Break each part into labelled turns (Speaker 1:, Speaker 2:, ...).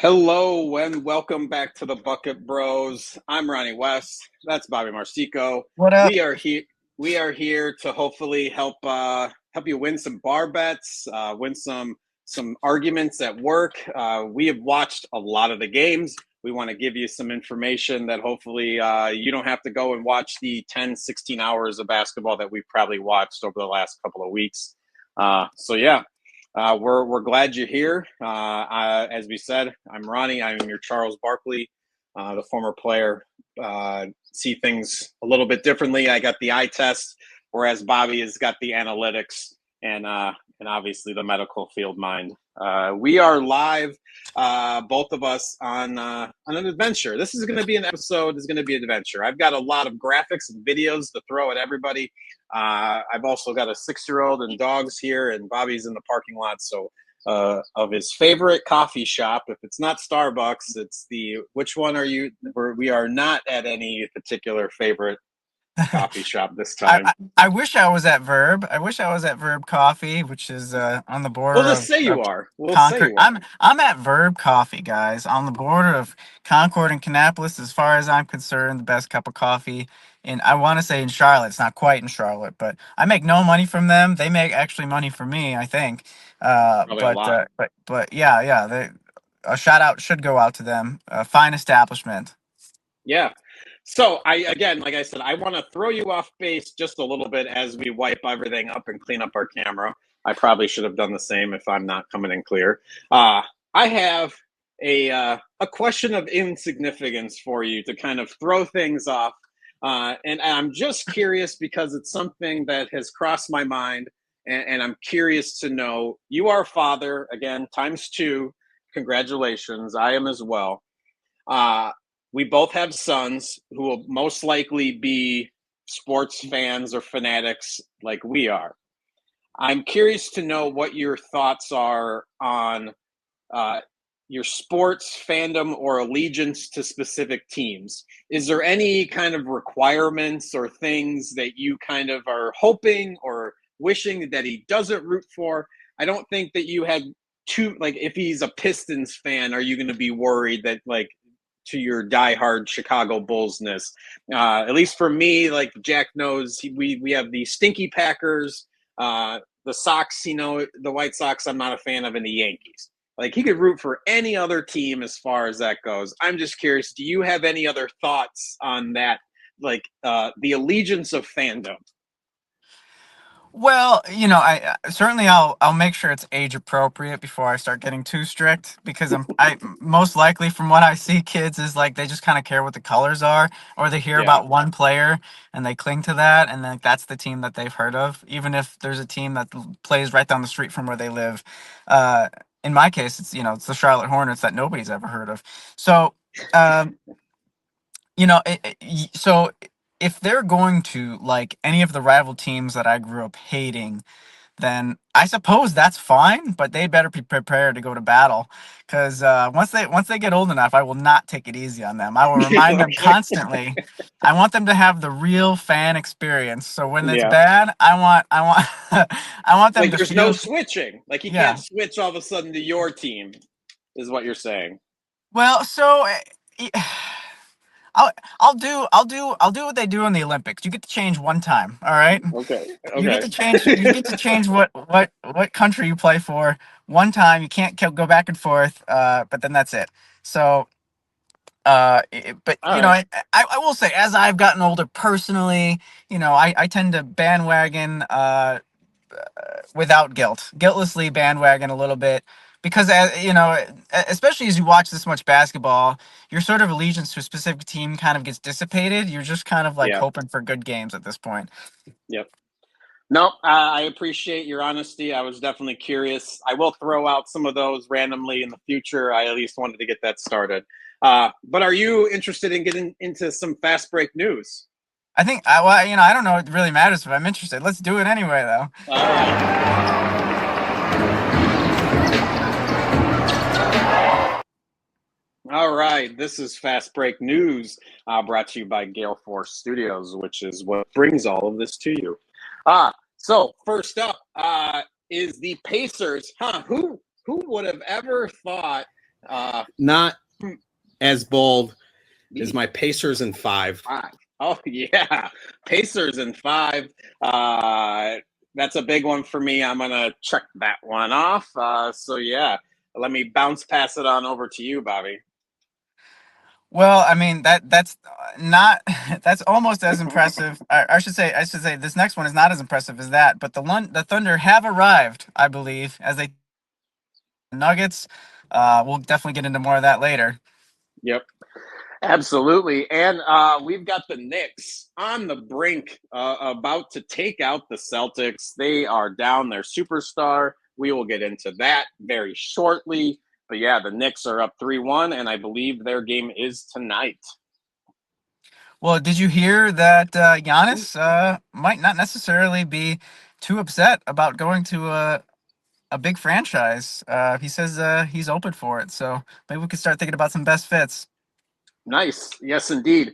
Speaker 1: Hello and welcome back to the Bucket Bros. I'm Ronnie West. That's Bobby Marcico.
Speaker 2: What up?
Speaker 1: We are here. We are here to hopefully help you win some bar bets, win some arguments at work. We have watched a lot of the games. We want to give you some information that hopefully you don't have to go and watch the 10, 16 hours of basketball that we've probably watched over the last couple of weeks. We're glad you're here. As we said, I'm Ronnie. I'm your Charles Barkley, the former player. See things a little bit differently. I got the eye test, whereas Bobby has got the analytics and obviously the medical field mind. We are live, both of us on an adventure. This is going to be an episode. This is going to be an adventure. I've got a lot of graphics and videos to throw at everybody. I've also got a 6-year-old and dogs here, and Bobby's in the parking lot. So of his favorite coffee shop. If it's not Starbucks, it's which one are you? We are not at any particular favorite coffee shop this
Speaker 2: I,
Speaker 1: time.
Speaker 2: I I wish I was at Verb. I wish I was at Verb Coffee, which is on the
Speaker 1: We'll
Speaker 2: border
Speaker 1: just say
Speaker 2: of
Speaker 1: you are. We'll say
Speaker 2: Concord.
Speaker 1: you are.
Speaker 2: I'm at Verb Coffee, guys, on the border of Concord and Kannapolis. As far as I'm concerned, the best cup of coffee. And I want to say in Charlotte. It's not quite in Charlotte, but I make no money from them. They make actually money for me, I think.
Speaker 1: Probably a lot.
Speaker 2: But yeah. A shout out should go out to them. Fine establishment.
Speaker 1: Yeah. So again, like I said, I want to throw you off base just a little bit as we wipe everything up and clean up our camera. I probably should have done the same if I'm not coming in clear. I have a question of insignificance for you to kind of throw things off. And I'm just curious because it's something that has crossed my mind, and I'm curious to know. You are a father, again, times two. Congratulations. I am as well. Uh, we both have sons who will most likely be sports fans or fanatics like we are. I'm curious to know what your thoughts are on uh, your sports fandom or allegiance to specific teams. Is there any kind of requirements or things that you kind of are hoping or wishing that he doesn't root for? I don't think that you had like, if he's a Pistons fan, are you going to be worried that, like, to your diehard Chicago Bullsness? At least for me, like Jack knows, we have the stinky Packers, the Sox, the White Sox I'm not a fan of, and the Yankees. Like, he could root for any other team as far as that goes. I'm just curious, do you have any other thoughts on that, like the allegiance of fandom?
Speaker 2: Well, I certainly I'll make sure it's age appropriate before I start getting too strict because I most likely from what I see kids is like they just kind of care what the colors are or they hear
Speaker 1: Yeah,
Speaker 2: about one player and they cling to that and then that's the team that they've heard of even if there's a team that plays right down the street from where they live. Uh in my case it's the Charlotte Hornets that nobody's ever heard of. So, um so if they're going to like any of the rival teams that I grew up hating, then I suppose that's fine, but they better be prepared to go to battle because once they get old enough, I will not take it easy on them. I will remind them
Speaker 1: okay,
Speaker 2: constantly. I want them to have the real fan experience. So when it's
Speaker 1: yeah.
Speaker 2: bad, I want I want them
Speaker 1: Like,
Speaker 2: to
Speaker 1: there's no
Speaker 2: feel.
Speaker 1: switching. Like, he can't
Speaker 2: Yeah.
Speaker 1: switch all of a sudden to your team, is what you're saying.
Speaker 2: Well, so I'll I'll do what they do in the Olympics. You get to change one time, all right?
Speaker 1: Okay,
Speaker 2: You get
Speaker 1: okay.
Speaker 2: to change. You get to change what country you play for one time. You can't go back and forth. But then that's it. So, but
Speaker 1: All right.
Speaker 2: I will say, as I've gotten older personally, I tend to bandwagon without guilt, guiltlessly bandwagon a little bit because especially as you watch this much basketball, your sort of allegiance to a specific team kind of gets dissipated. You're just kind of like
Speaker 1: Yeah.
Speaker 2: hoping for good games at this point.
Speaker 1: Yep. No, I appreciate your honesty. I was definitely curious. I will throw out some of those randomly in the future. I at least wanted to get that started. But are you interested in getting into some fast break news?
Speaker 2: I think I don't know. It really matters if I'm interested. Let's do it anyway, though.
Speaker 1: All right. All right. This is Fast Break News, brought to you by Gale Force Studios, which is what brings all of this to you. So first up is the Pacers. Who would have ever thought
Speaker 3: Not
Speaker 1: Hmm.
Speaker 3: as bold as my Pacers in 5.
Speaker 1: Oh yeah, Pacers in 5. That's a big one for me. I'm gonna check that one off. So yeah, let me bounce pass it on over to you, Bobby.
Speaker 2: Well, I mean that's not that's almost as impressive. I should say this next one is not as impressive as that. But the Thunder have arrived, I believe, as they Nuggets. We'll definitely get into more of that later.
Speaker 1: Yep. Absolutely. And we've got the Knicks on the brink, about to take out the Celtics. They are down their superstar. We will get into that very shortly. But yeah, the Knicks are up 3-1, and I believe their game is tonight.
Speaker 2: Well, did you hear that Giannis might not necessarily be too upset about going to a big franchise? He says he's open for it. So maybe we could start thinking about some best fits.
Speaker 1: Nice. Yes, indeed.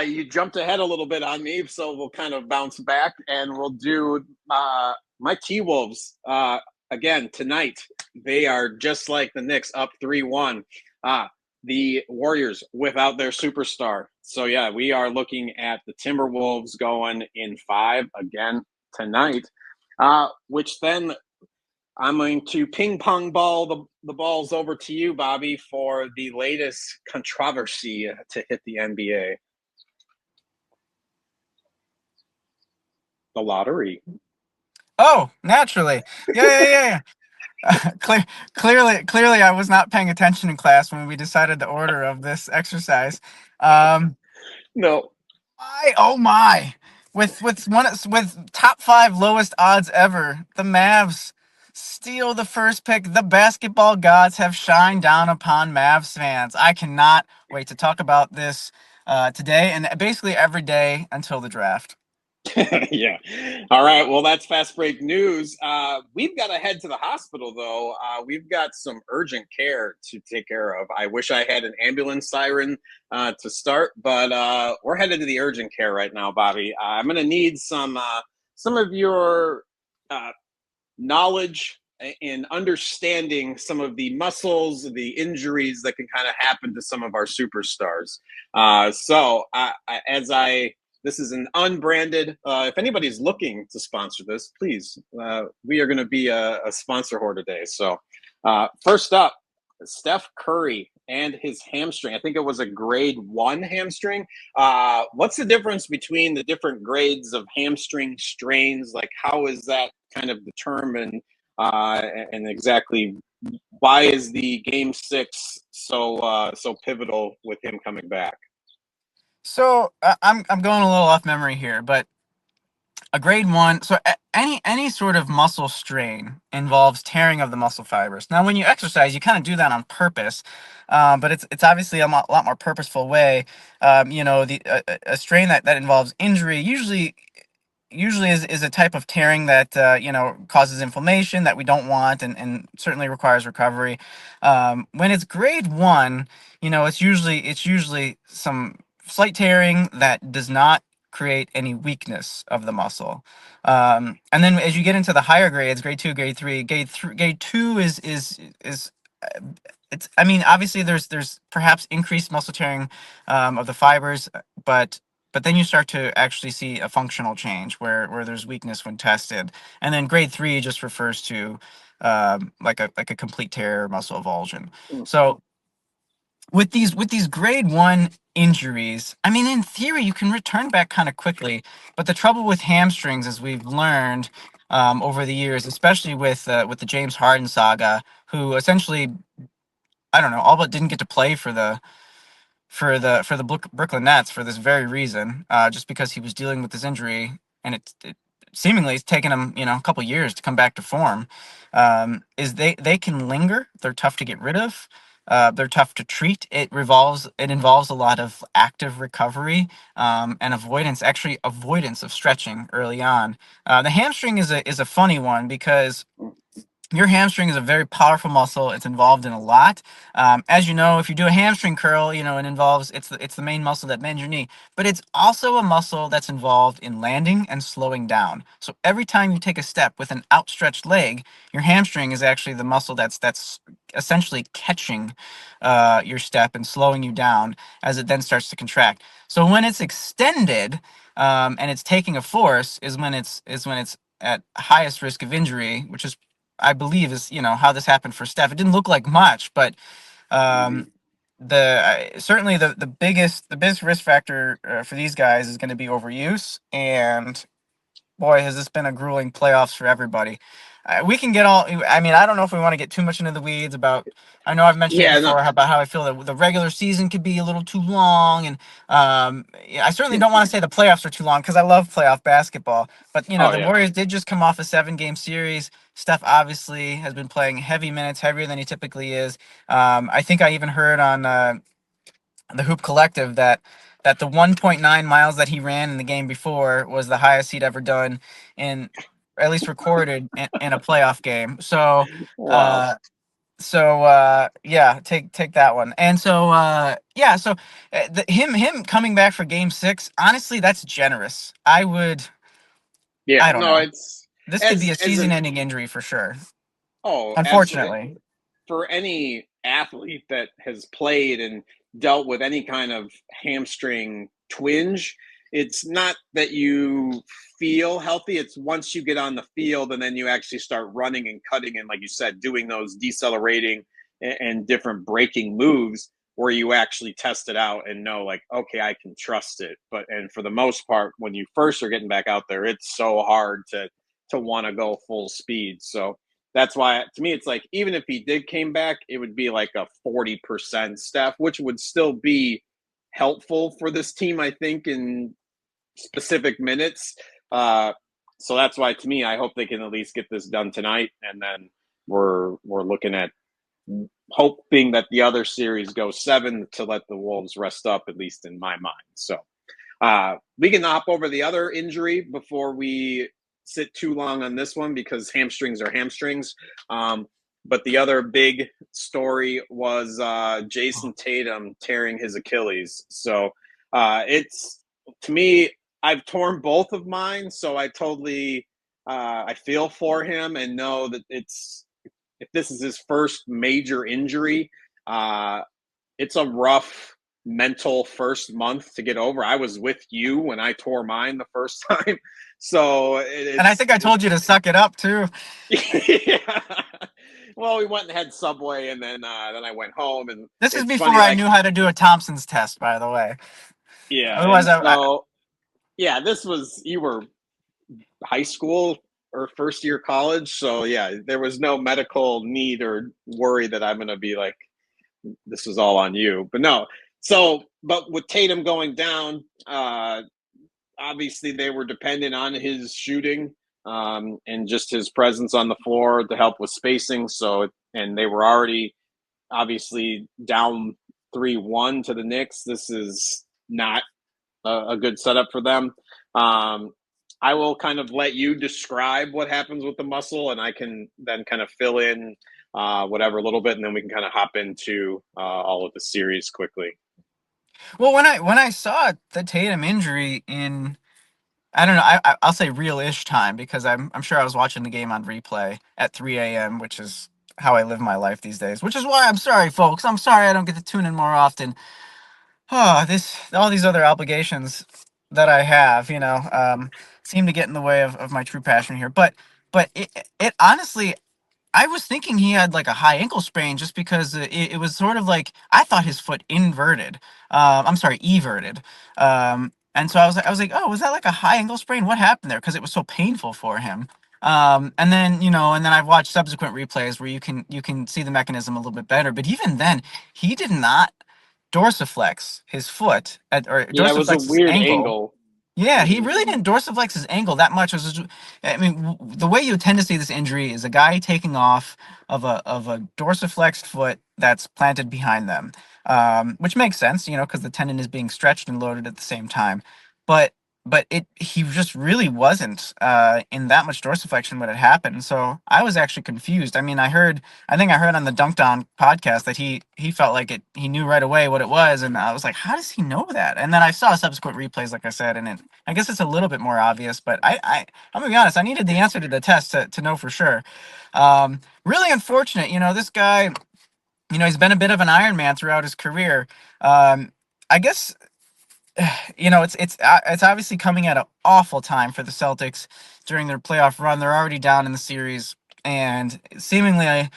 Speaker 1: You jumped ahead a little bit on me, so we'll kind of bounce back and we'll do my T Wolves again tonight. They are just like the Knicks, up 3-1. The Warriors without their superstar. So, yeah, we are looking at the Timberwolves going in 5 again tonight, which then I'm going to ping pong ball the balls over to you, Bobby, for the latest controversy to hit the NBA. The lottery.
Speaker 2: Oh, naturally. Yeah. Clearly, I was not paying attention in class when we decided the order of this exercise.
Speaker 1: No.
Speaker 2: Oh my! With top 5 lowest odds ever, the Mavs steal the first pick. The basketball gods have shined down upon Mavs fans. I cannot wait to talk about this today and basically every day until the draft.
Speaker 1: Yeah. All right. Well, that's fast break news. We've got to head to the hospital, though. We've got some urgent care to take care of. I wish I had an ambulance siren to start, but we're headed to the urgent care right now, Bobby. I'm going to need some of your knowledge and understanding some of the muscles, the injuries that can kind of happen to some of our superstars. This is an unbranded. If anybody's looking to sponsor this, please. We are going to be a sponsor whore today. So, first up, Steph Curry and his hamstring. I think it was a grade 1 hamstring. What's the difference between the different grades of hamstring strains? Like, how is that kind of determined? And exactly why is the game 6 so pivotal with him coming back?
Speaker 2: So I'm going a little off memory here, but a grade 1. So any sort of muscle strain involves tearing of the muscle fibers. Now, when you exercise, you kind of do that on purpose, but it's obviously a lot more purposeful way. A strain that involves injury usually is a type of tearing that causes inflammation that we don't want and certainly requires recovery. When it's grade 1, it's usually some slight tearing that does not create any weakness of the muscle. And then as you get into the higher grades, grade 2, grade 3, grade 2 is it's, I mean, obviously there's perhaps increased muscle tearing of the fibers, but then you start to actually see a functional change where there's weakness when tested. And then grade 3 just refers to like a complete tear or muscle avulsion. So with these grade 1 injuries, I mean, in theory, you can return back kind of quickly. But the trouble with hamstrings, as we've learned over the years, especially with the James Harden saga, who essentially, I don't know, all but didn't get to play for the Brooklyn Nets for this very reason, just because he was dealing with this injury, and it seemingly it's taken him a couple years to come back to form. Is they can linger. They're tough to get rid of. They're tough to treat. It involves a lot of active recovery and avoidance. Actually, avoidance of stretching early on. The hamstring is a funny one because your hamstring is a very powerful muscle. It's involved in a lot. As you know, if you do a hamstring curl, you know it involves it's the main muscle that bends your knee, but it's also a muscle that's involved in landing and slowing down. So every time you take a step with an outstretched leg, your hamstring is actually the muscle that's essentially catching your step and slowing you down as it then starts to contract. So when it's extended and it's taking a force is when it's at highest risk of injury, which is I believe is how this happened for Steph. It didn't look like much, but
Speaker 1: Mhm.
Speaker 2: certainly the biggest risk factor for these guys is going to be overuse. And boy, has this been a grueling playoffs for everybody. We can get all. I mean, I don't know if we want to get too much into the weeds about. I know I've mentioned it
Speaker 1: Yeah, no.
Speaker 2: before about how I feel that the regular season could be a little too long, and yeah, I certainly don't want to say the playoffs are too long because I love playoff basketball. But
Speaker 1: Oh
Speaker 2: the
Speaker 1: yeah.
Speaker 2: Warriors did just come off a 7-game series. Steph obviously has been playing heavy minutes, heavier than he typically is. I think I even heard on the Hoop Collective that the 1.9 miles that he ran in the game before was the highest he'd ever done in at least recorded in a playoff game. So
Speaker 1: Wow.
Speaker 2: uh yeah, take that one. And so yeah, so him coming back for game 6, honestly that's generous.
Speaker 1: Yeah.
Speaker 2: I don't
Speaker 1: No,
Speaker 2: know.
Speaker 1: it's
Speaker 2: This could be a
Speaker 1: as an
Speaker 2: season-ending injury for sure.
Speaker 1: as
Speaker 2: Unfortunately.
Speaker 1: for any athlete that has played and dealt with any kind of hamstring twinge, it's not that you feel healthy. It's once you get on the field and then you actually start running and cutting and, like you said, doing those decelerating and different breaking moves where you actually test it out and know, like, okay, I can trust it. But and for the most part, when you first are getting back out there, it's so hard to want to go full speed. So that's why to me it's like even if he did came back, it would be like a 40% Steph, which would still be helpful for this team, I think, in specific minutes. Uh, so that's why to me, I hope they can at least get this done tonight, and then we're looking at hoping that the other series goes 7 to let the Wolves rest up, at least in my mind. So we can hop over the other injury before we sit too long on this one because hamstrings are hamstrings. But the other big story was Jason Tatum tearing his Achilles. So it's to me, I've torn both of mine, so I totally I feel for him and know that it's if this is his first major injury, uh, it's a rough mental first month to get over. I was with you when I tore mine the first time, so
Speaker 2: And I think I told you to suck it up too.
Speaker 1: yeah. Well, we went and had Subway, and then I went home, and
Speaker 2: This is
Speaker 1: it's
Speaker 2: before
Speaker 1: funny,
Speaker 2: I
Speaker 1: like
Speaker 2: knew how to do a Thompson's test, by the way.
Speaker 1: yeah,
Speaker 2: Otherwise,
Speaker 1: and so yeah, this was you were high school or first year college, so yeah, there was no medical need or worry that I'm gonna be like this is all on you. But no. So, but with Tatum going down, obviously they were dependent on his shooting and just his presence on the floor to help with spacing. So, and they were already obviously down 3-1 to the Knicks. This is not a good setup for them. Um, I will kind of let you describe what happens with the muscle, and I can then kind of fill in whatever a little bit, and then we can kind of hop into all of the series quickly.
Speaker 2: well, when I saw the Tatum injury in, I don't know, I'll say real-ish time because I'm sure I was watching the game on replay at 3 a.m., which is how I live my life these days. Which is why I'm sorry, folks. I'm sorry I don't get to tune in more often. Oh, all these other obligations that I have, seem to get in the way of my true passion here. But it honestly, I was thinking he had like a high ankle sprain just because it was sort of like I thought his foot inverted. I'm sorry, everted. And so I was like, oh, was that like a high ankle sprain? What happened there? Because it was so painful for him. And then I've watched subsequent replays where you can see the mechanism a little bit better. But even then, he did not dorsiflex his foot or
Speaker 1: Yeah, it was a
Speaker 2: dorsiflex his
Speaker 1: weird
Speaker 2: ankle.
Speaker 1: angle.
Speaker 2: Yeah, he
Speaker 1: Hmm.
Speaker 2: really didn't dorsiflex his ankle that much. I mean, the way you tend to see this injury is a guy taking off of a dorsiflexed foot that's planted behind them, which makes sense, because the tendon is being stretched and loaded at the same time. But he just really wasn't in that much dorsiflexion when it happened. So I was actually confused. I mean, I think I heard on the Dunked On podcast that he felt like he knew right away what it was, and I was like, how does he know that? And then I saw subsequent replays, like I said, and I guess it's a little bit more obvious. But I'm gonna be honest, I needed the answer to the test to know for sure. Really unfortunate, this guy. He's been a bit of an Iron Man throughout his career. I guess it's obviously coming at an awful time for the Celtics during their playoff run. They're already down in the series, and seemingly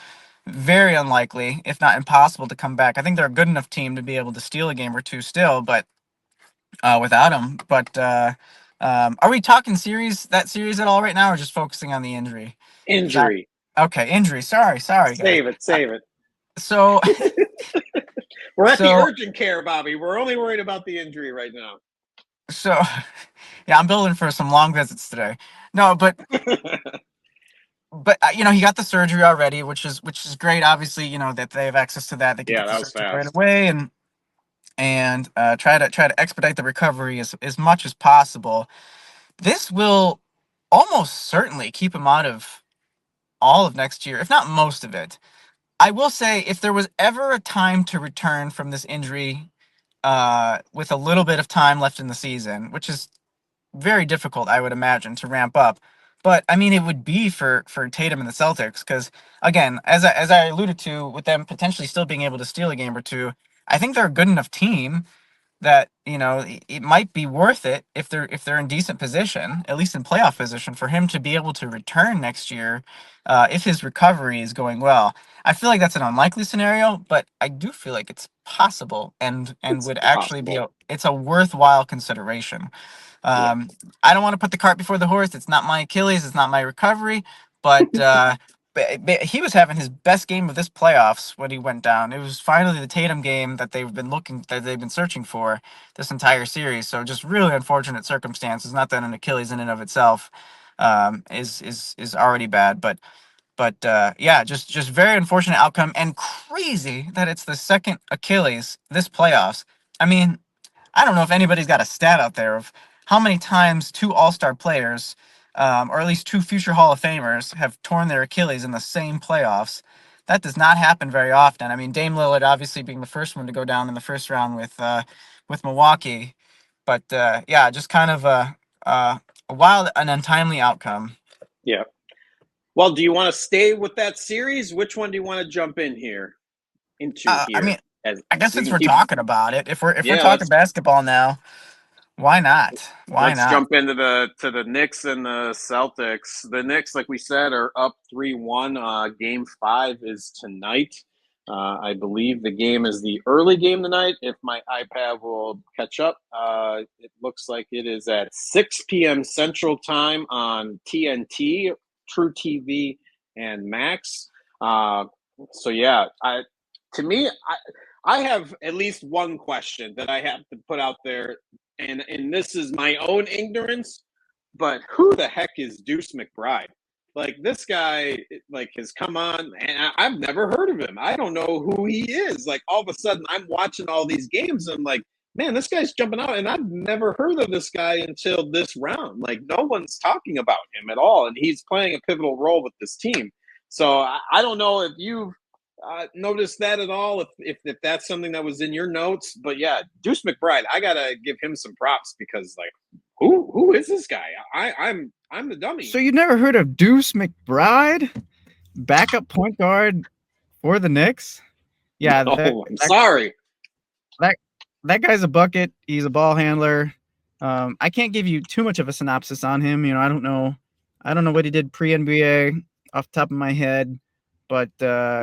Speaker 2: very unlikely, if not impossible, to come back. I think they're a good enough team to be able to steal a game or two still, but without him. But are we talking that series at all right now, or just focusing on the injury?
Speaker 1: Injury.
Speaker 2: Okay, injury. Sorry, guys.
Speaker 1: Save it.
Speaker 2: So
Speaker 1: we're at the urgent care, Bobby. We're only worried about the injury right now.
Speaker 2: So, yeah, I'm building for some long visits today. No, but he got the surgery already, which is great. Obviously, that they have access to that. They can get the surgery right away and try to expedite the recovery as much as possible. This will almost certainly keep him out of all of next year, if not most of it. I will say, if there was ever a time to return from this injury with a little bit of time left in the season, which is very difficult, I would imagine, to ramp up. But I mean, it would be for Tatum and the Celtics, because again, as I alluded to, with them potentially still being able to steal a game or two, I think they're a good enough team that it might be worth it if they're in decent position, at least in playoff position, for him to be able to return next year if his recovery is going well. I feel like that's an unlikely scenario, but I do feel like it's possible and would actually be it's a worthwhile consideration. I don't want to put the cart before the horse. It's not my Achilles. It's not my recovery, but but he was having his best game of this playoffs when he went down. It was finally the Tatum game that they've been searching for this entire series. So just really unfortunate circumstances. Not that an Achilles in and of itself is already bad, but yeah, just very unfortunate outcome, and crazy that it's the second Achilles this playoffs. I mean, I don't know if anybody's got a stat out there of how many times two All-Star players, or at least two future Hall of Famers, have torn their Achilles in the same playoffs. That does not happen very often. I mean, Dame Lillard obviously being the first one to go down in the first round with Milwaukee, but yeah, just kind of a wild and untimely outcome.
Speaker 1: Yeah. Well, do you want to stay with that series? Which one do you want to jump in here?
Speaker 2: I mean, I guess since we're talking about it, if we're talking basketball now, why not?
Speaker 1: Let's jump into the Knicks and the Celtics. The Knicks, like we said, are up 3-1. Game 5 is tonight. I believe the game is the early game tonight. If my iPad will catch up, it looks like it is at 6 p.m. Central Time on TNT, True TV, and Max. So yeah, I have at least one question that I have to put out there, and this is my own ignorance, but who the heck is Deuce McBride? Like, this guy, like, has come on, and I've never heard of him. I don't know who he is. Like, all of a sudden, I'm watching all these games, and I'm like, man, this guy's jumping out, and I've never heard of this guy until this round. Like, no one's talking about him at all, and he's playing a pivotal role with this team. So I don't know if you've noticed that at all, if that's something that was in your notes. But yeah, Deuce McBride, I gotta give him some props, because like, who is this guy? I'm the dummy.
Speaker 4: So you never heard of Deuce McBride, backup point guard for the Knicks? Yeah,
Speaker 1: no, I'm sorry.
Speaker 4: That guy's a bucket. He's a ball handler. I can't give you too much of a synopsis on him. I don't know what he did pre-NBA off the top of my head. But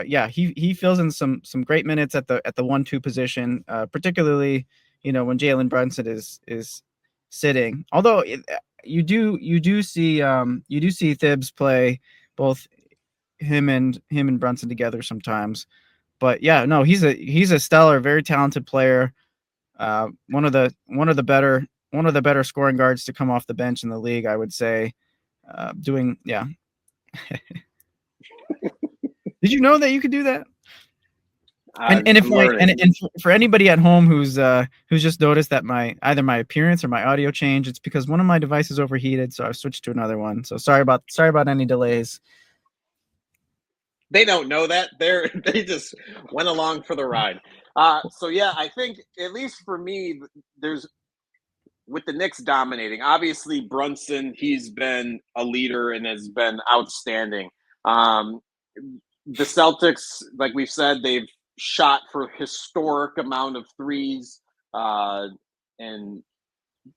Speaker 4: yeah, he fills in some great minutes at the 1-2 position, particularly when Jalen Brunson is sitting. Although you do see Thibs play both him and Brunson together sometimes. But yeah, no, he's a stellar, very talented player. One of the better scoring guards to come off the bench in the league, I would say. Yeah. Did you know that you could do that? And
Speaker 1: I'm
Speaker 4: if my
Speaker 1: learning.
Speaker 4: and for anybody at home who's just noticed that either my appearance or my audio changed, it's because one of my devices overheated, so I've switched to another one. So sorry about any delays.
Speaker 1: They don't know that. They just went along for the ride. So yeah, I think at least for me, there's with the Knicks dominating. Obviously, Brunson, he's been a leader and has been outstanding. Um, the Celtics, like we've said, they've shot for historic amount of threes, and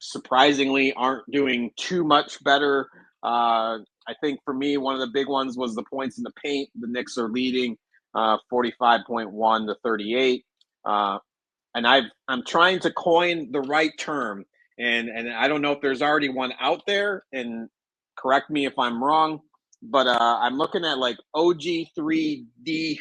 Speaker 1: surprisingly aren't doing too much better. I think for me, one of the big ones was the points in the paint. The Knicks are leading 45.1 to 38. And I'm trying to coin the right term, and I don't know if there's already one out there. And correct me if I'm wrong, but I'm looking at like OG3DPO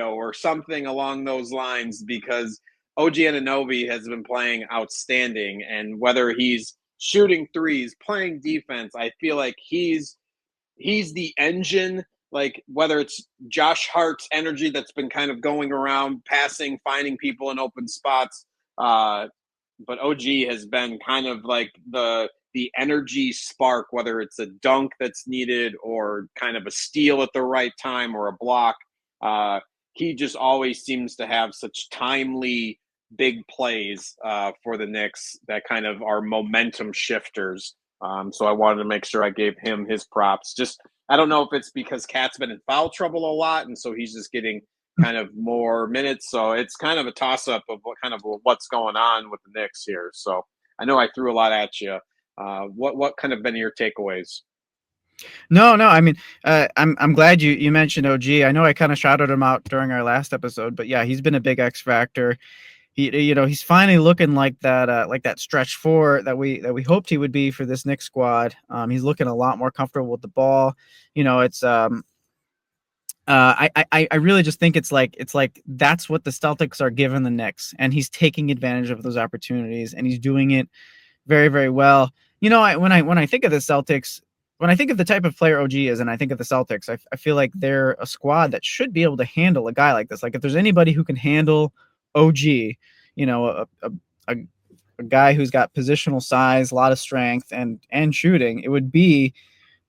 Speaker 1: or something along those lines because OG Anunoby has been playing outstanding, and whether he's shooting threes, playing defense, I feel like he's the engine. Like whether it's Josh Hart's energy that's been kind of going around, passing, finding people in open spots, but OG has been kind of like the energy spark, whether it's a dunk that's needed or kind of a steal at the right time or a block. He just always seems to have such timely big plays for the Knicks that kind of are momentum shifters. So I wanted to make sure I gave him his props. Just I don't know if it's because Cat's been in foul trouble a lot, and so he's just getting kind of more minutes. So it's kind of a toss-up of what's going on with the Knicks here. So I know I threw a lot at you. What kind of been your takeaways?
Speaker 4: No. I mean, I'm glad you mentioned OG. I know I kind of shouted him out during our last episode, but yeah, he's been a big X factor. He's finally looking like that stretch four that we hoped he would be for this Knicks squad. He's looking a lot more comfortable with the ball. It's I really just think it's like that's what the Celtics are giving the Knicks, and he's taking advantage of those opportunities, and he's doing it very, very well. When I think of the Celtics, when I think of the type of player OG is, and I think of the Celtics, I feel like they're a squad that should be able to handle a guy like this. Like if there's anybody who can handle OG, a guy who's got positional size, a lot of strength, and shooting, it would be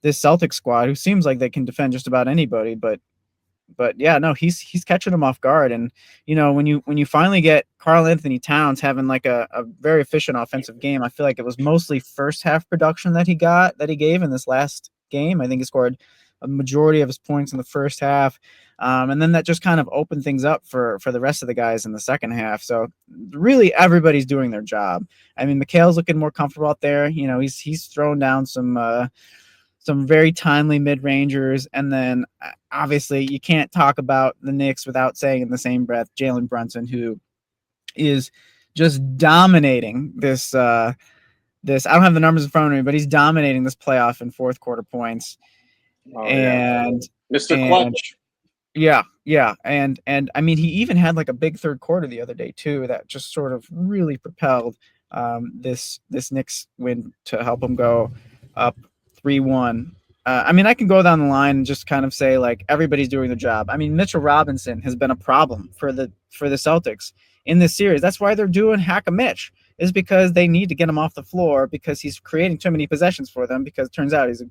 Speaker 4: this Celtics squad who seems like they can defend just about anybody. But yeah, no, he's catching them off guard. And when you finally get Karl Anthony Towns having like a very efficient offensive game, I feel like it was mostly first half production that he gave in this last game. I think he scored a majority of his points in the first half, and then that just kind of opened things up for the rest of the guys in the second half. So really, everybody's doing their job. I mean, Mikhail's looking more comfortable out there. He's thrown down some very timely mid-rangers. And then obviously you can't talk about the Knicks without saying in the same breath Jalen Brunson, who is just dominating this I don't have the numbers in front of me, but he's dominating this playoff in fourth quarter points.
Speaker 1: And Mr. Clutch.
Speaker 4: Yeah. And I mean, he even had like a big third quarter the other day too, that just sort of really propelled this Knicks win to help him go up 3-1. I mean, I can go down the line and just kind of say like everybody's doing their job. I mean, Mitchell Robinson has been a problem for the Celtics in this series. That's why they're doing Hack a Mitch, is because they need to get him off the floor because he's creating too many possessions for them, because it turns out he's a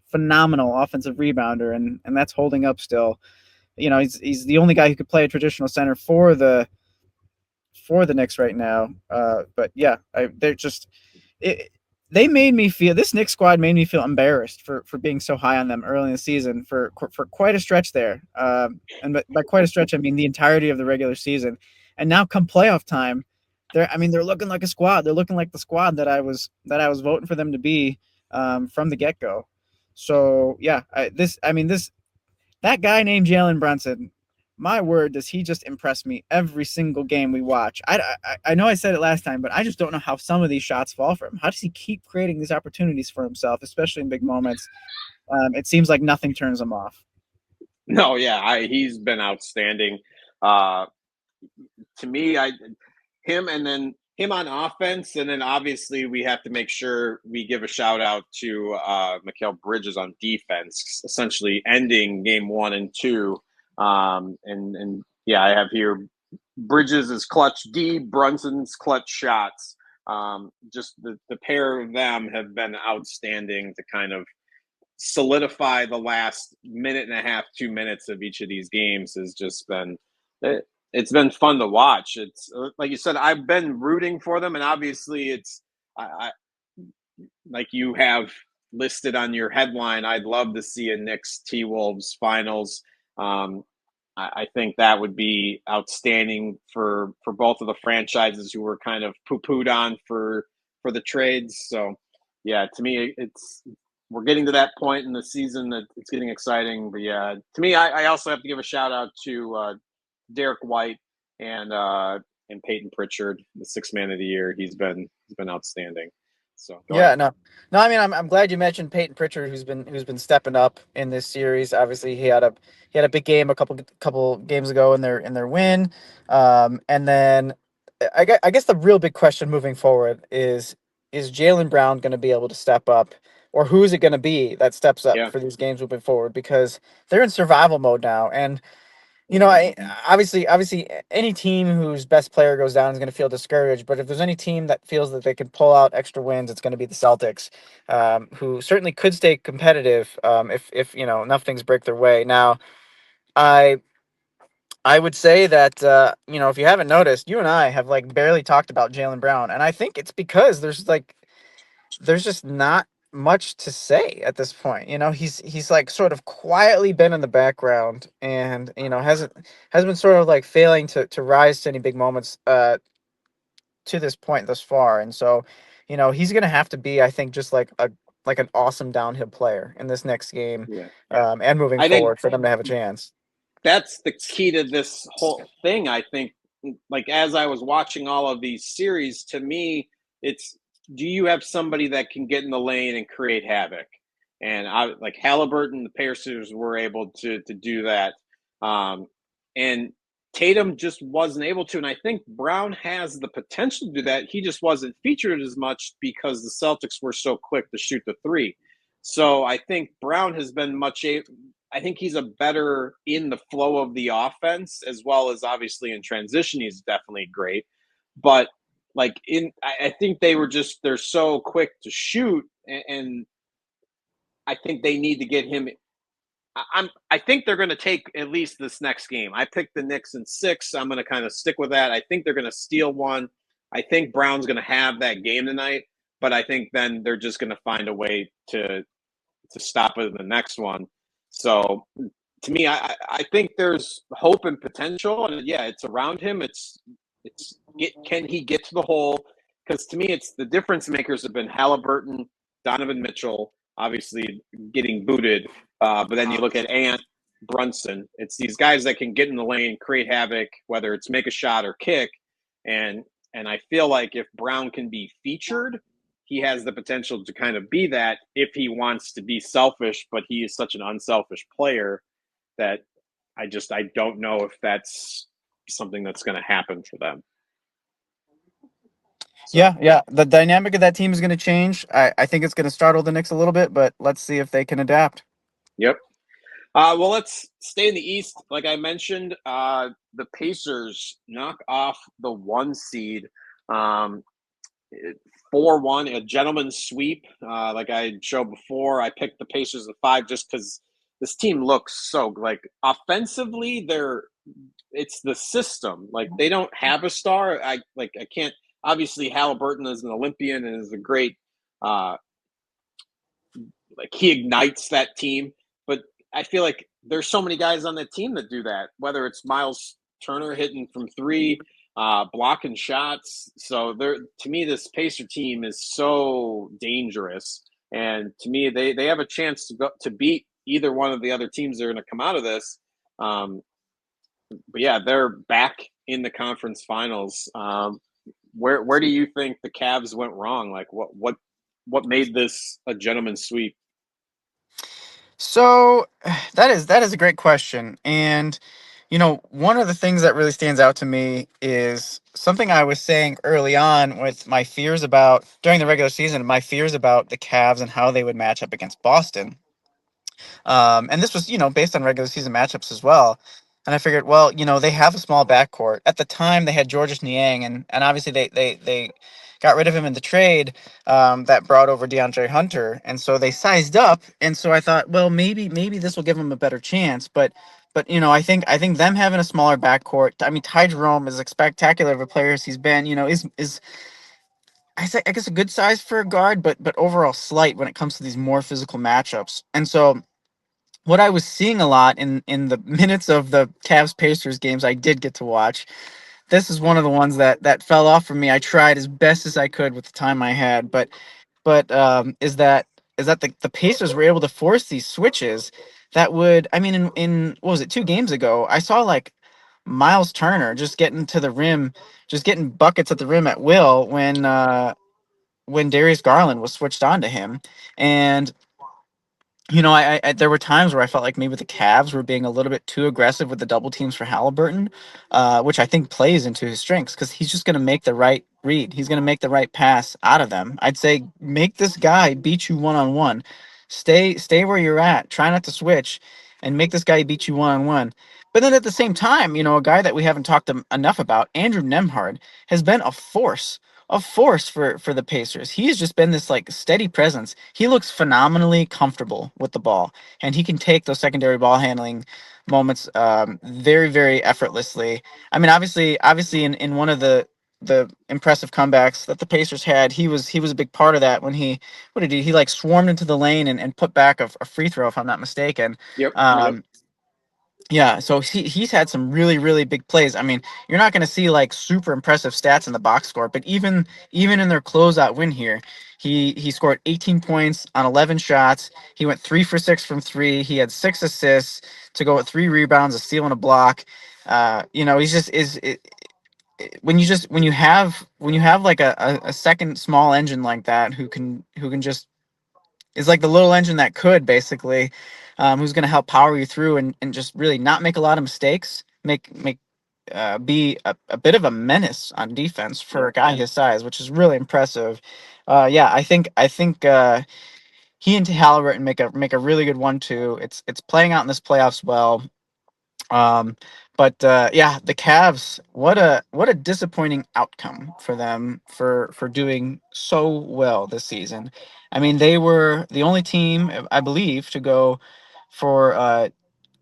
Speaker 4: phenomenal offensive rebounder, and that's holding up still. He's the only guy who could play a traditional center for the Knicks right now. But yeah, they made me feel, this Knicks squad made me feel embarrassed for being so high on them early in the season for quite a stretch there. And by quite a stretch, I mean the entirety of the regular season. And now come playoff time, they're looking like a squad. They're looking like the squad that I was voting for them to be from the get-go. So yeah, that guy named Jalen Brunson, my word, does he just impress me every single game we watch. I know I said it last time, but I just don't know how some of these shots fall for him. How does he keep creating these opportunities for himself, especially in big moments? It seems like nothing turns him off.
Speaker 1: No, yeah, he's been outstanding. To me, him on offense, and then obviously we have to make sure we give a shout out to Mikal Bridges on defense, essentially ending game 1 and 2. And yeah, I have here Bridges' clutch D, Brunson's clutch shots. Just the pair of them have been outstanding to kind of solidify the last minute and a half, 2 minutes of each of these games. Has just been it's been fun to watch. It's like you said, I've been rooting for them, and obviously it's I like you have listed on your headline. I'd love to see a Knicks T-Wolves finals. I think that would be outstanding for both of the franchises who were kind of poo-pooed on for the trades. So, yeah, to me, we're getting to that point in the season that it's getting exciting. But yeah, to me, I also have to give a shout out to Derek White and Peyton Pritchard, the sixth man of the year. He's been outstanding. So
Speaker 2: yeah, no. I mean, I'm glad you mentioned Peyton Pritchard, who's been stepping up in this series. Obviously, he had a big game a couple games ago in their win, and then I guess the real big question moving forward is Jaylen Brown going to be able to step up, or who is it going to be that steps up for these games moving forward? Because they're in survival mode now, and obviously any team whose best player goes down is going to feel discouraged. But if there's any team that feels that they can pull out extra wins, it's going to be the Celtics, who certainly could stay competitive if enough things break their way. Now, I would say that if you haven't noticed, you and I have like barely talked about Jaylen Brown, and I think it's because there's just not much to say at this point. He's like sort of quietly been in the background, and hasn't been sort of like failing to rise to any big moments to this point thus far. And so, he's gonna have to be, I think, just like an awesome downhill player in this next game, and moving forward for them to have a chance.
Speaker 1: That's the key to this whole thing. I think, like, as I was watching all of these series, to me, it's, do you have somebody that can get in the lane and create havoc? And like Halliburton, the Pacers were able to do that. And Tatum just wasn't able to. And I think Brown has the potential to do that. He just wasn't featured as much because the Celtics were so quick to shoot the three. So I think Brown has been I think he's a better in the flow of the offense, as well as obviously in transition. He's definitely great. But like I think they're so quick to shoot, and I think they need to get him. I think they're going to take at least this next game. I picked the Knicks in 6. I'm going to kind of stick with that. I think they're going to steal one. I think Brown's going to have that game tonight, but I think then they're just going to find a way to stop it in the next one. So to me, I think there's hope and potential, and yeah, it's around him. Can he get to the hole? Because to me, it's the difference makers have been Halliburton, Donovan Mitchell, obviously getting booted, but then you look at Ant, Brunson. It's these guys that can get in the lane, create havoc, whether it's make a shot or kick, and I feel like if Brown can be featured, he has the potential to kind of be that if he wants to be selfish, but he is such an unselfish player that I don't know if that's something that's going to happen for them.
Speaker 2: So. Yeah. The dynamic of that team is going to change. I think it's going to startle the Knicks a little bit, but let's see if they can adapt.
Speaker 1: Yep. Well, let's stay in the East. Like I mentioned, the Pacers knock off the 1 seed. 4-1, a gentleman's sweep. Like I showed before, I picked the Pacers at 5 just because this team looks so like offensively. It's the system. Like they don't have a star. I can't. Obviously, Halliburton is an Olympian and is a great. He ignites that team, but I feel like there's so many guys on that team that do that. Whether it's Miles Turner hitting from 3. Blocking shots. So to me, this Pacer team is so dangerous. And to me, they have a chance to beat either one of the other teams that are going to come out of this. But yeah, they're back in the conference finals. Where do you think the Cavs went wrong? Like what made this a gentleman's sweep?
Speaker 2: So that is a great question. And one of the things that really stands out to me is something I was saying early on with my fears about during the regular season, my fears about the Cavs and how they would match up against Boston. And this was, based on regular season matchups as well. And I figured, well, they have a small backcourt. At the time, they had Georges Niang, and obviously they got rid of him in the trade that brought over DeAndre Hunter, and so they sized up. And so I thought, well, maybe this will give them a better chance. But I think them having a smaller backcourt. I mean, Ty Jerome is as spectacular of a player as he's been. Is I guess a good size for a guard, but overall slight when it comes to these more physical matchups. And so what I was seeing a lot in the minutes of the Cavs Pacers games I did get to watch, this is one of the ones that fell off for me. I tried as best as I could with the time I had, but is that the Pacers were able to force these switches that would, I mean, in what was it, 2 games ago, I saw like Miles Turner just getting to the rim, just getting buckets at the rim at will when Darius Garland was switched on to him. And I there were times where I felt like maybe the Cavs were being a little bit too aggressive with the double teams for Halliburton, which I think plays into his strengths because he's just going to make the right read. He's going to make the right pass out of them. I'd say make this guy beat you one on one. Stay where you're at. Try not to switch, and make this guy beat you one on one. But then at the same time, a guy that we haven't talked enough about, Andrew Nemhard, has been a force for the Pacers. He has just been this like steady presence. He looks phenomenally comfortable with the ball, and he can take those secondary ball handling moments very, very effortlessly. I mean, obviously, in one of the impressive comebacks that the Pacers had, he was a big part of that when what did he like swarmed into the lane and put back a free throw, if I'm not mistaken.
Speaker 1: Yep.
Speaker 2: Yeah, so he's had some really, really big plays. I mean, you're not going to see like super impressive stats in the box score, but even in their closeout win here, he scored 18 points on 11 shots. He went 3 for 6 from three. He had 6 assists to go with 3 rebounds, a steal, and a block. He's just when you have like a second small engine like that who can just is like the little engine that could basically, who's going to help power you through and just really not make a lot of mistakes, be a bit of a menace on defense for a guy his size, which is really impressive. Yeah, I think he and Halliburton make a really good 1-2. It's playing out in this playoffs well. Um, but yeah, the Cavs, what a disappointing outcome for them for doing so well this season. I mean, they were the only team, I believe, to go for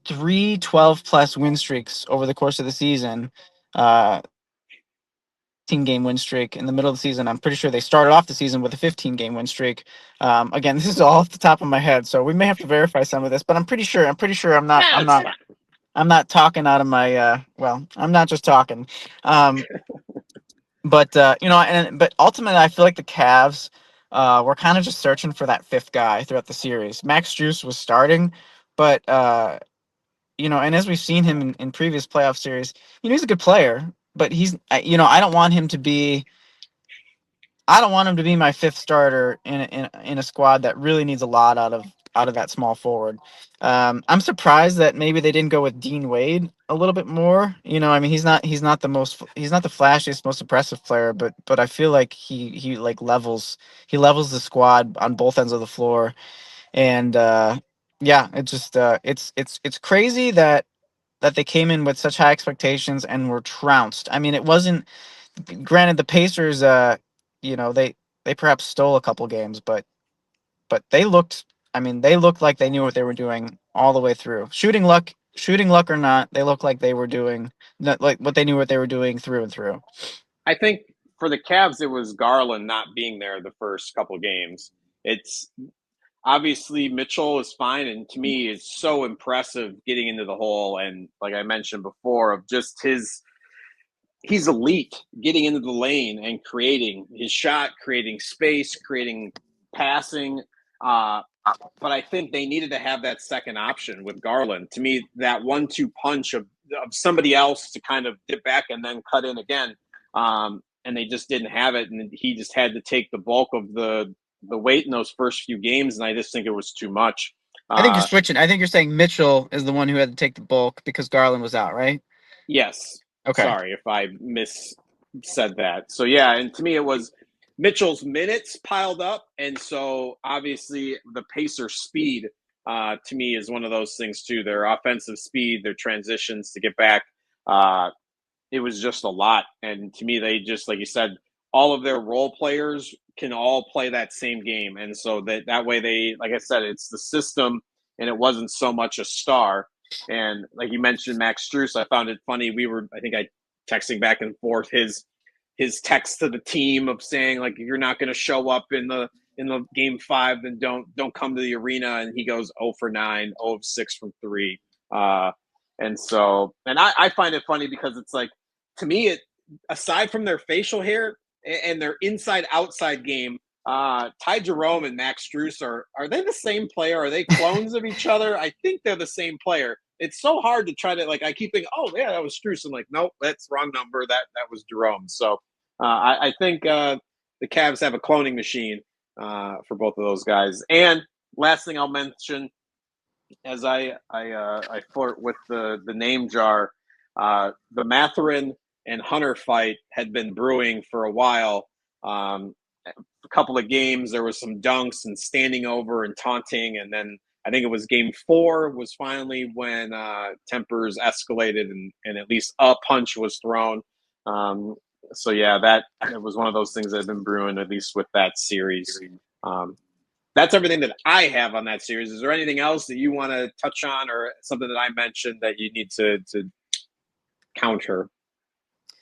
Speaker 2: 3 12+ win streaks over the course of the season. 15-game win streak in the middle of the season. I'm pretty sure they started off the season with a 15-game win streak. Again, this is all off the top of my head, so we may have to verify some of this, but I'm pretty sure I'm not talking out of my well, I'm not just talking. Um but ultimately I feel like the Cavs were kind of just searching for that fifth guy throughout the series. Max Strus was starting, but and as we've seen him in previous playoff series, he's a good player, but I don't want him to be my fifth starter in a squad that really needs a lot out of that small forward. I'm surprised that maybe they didn't go with Dean Wade a little bit more. I mean, he's not the flashiest, most impressive player, but I feel like he like levels the squad on both ends of the floor. And yeah, it just it's crazy that they came in with such high expectations and were trounced. I mean, it wasn't, granted, the Pacers they perhaps stole a couple games, but they looked like they knew what they were doing all the way through. Shooting luck or not, they looked like they were doing like what they knew what they were doing through and through.
Speaker 1: I think for the Cavs, it was Garland not being there the first couple games. It's obviously Mitchell is fine, and to me, it's so impressive getting into the hole. And like I mentioned before, of just he's elite getting into the lane and creating his shot, creating space, creating passing. But I think they needed to have that second option with Garland. To me, that 1-2 punch of somebody else to kind of dip back and then cut in again. And they just didn't have it. And he just had to take the bulk of the weight in those first few games. And I just think it was too much.
Speaker 2: I think you're switching. I think you're saying Mitchell is the one who had to take the bulk because Garland was out, right?
Speaker 1: Yes.
Speaker 2: Okay.
Speaker 1: Sorry if I said that. So, yeah. And to me, it was Mitchell's minutes piled up. And so obviously the Pacers' speed to me is one of those things too. Their offensive speed, their transitions to get back, it was just a lot. And to me, they just, like you said, all of their role players can all play that same game. And so that way they, like I said, it's the system and it wasn't so much a star. And like you mentioned, Max Strus, I found it funny. I think I texting back and forth his text to the team of saying like, you're not going to show up in the game 5, then don't come to the arena. And he goes 0 for 9, 0 of 6 from 3. And so, and I find it funny because it's like, to me, aside from their facial hair and their inside-outside game, Ty Jerome and Max Strus are they the same player? Are they clones of each other? I think they're the same player. It's so hard to try to, like, I keep thinking, oh yeah, that was Strus. I'm like, nope, that's wrong number. That was Jerome. So I think the Cavs have a cloning machine for both of those guys. And last thing I'll mention, as I flirt with the name jar, the Mathurin and Hunter fight had been brewing for a while. A couple of games, there was some dunks and standing over and taunting, and then I think it was game 4 was finally when tempers escalated and at least a punch was thrown. So yeah, that it was one of those things that had been brewing, at least with that series. That's everything that I have on that series. Is there anything else that you want to touch on, or something that I mentioned that you need to counter?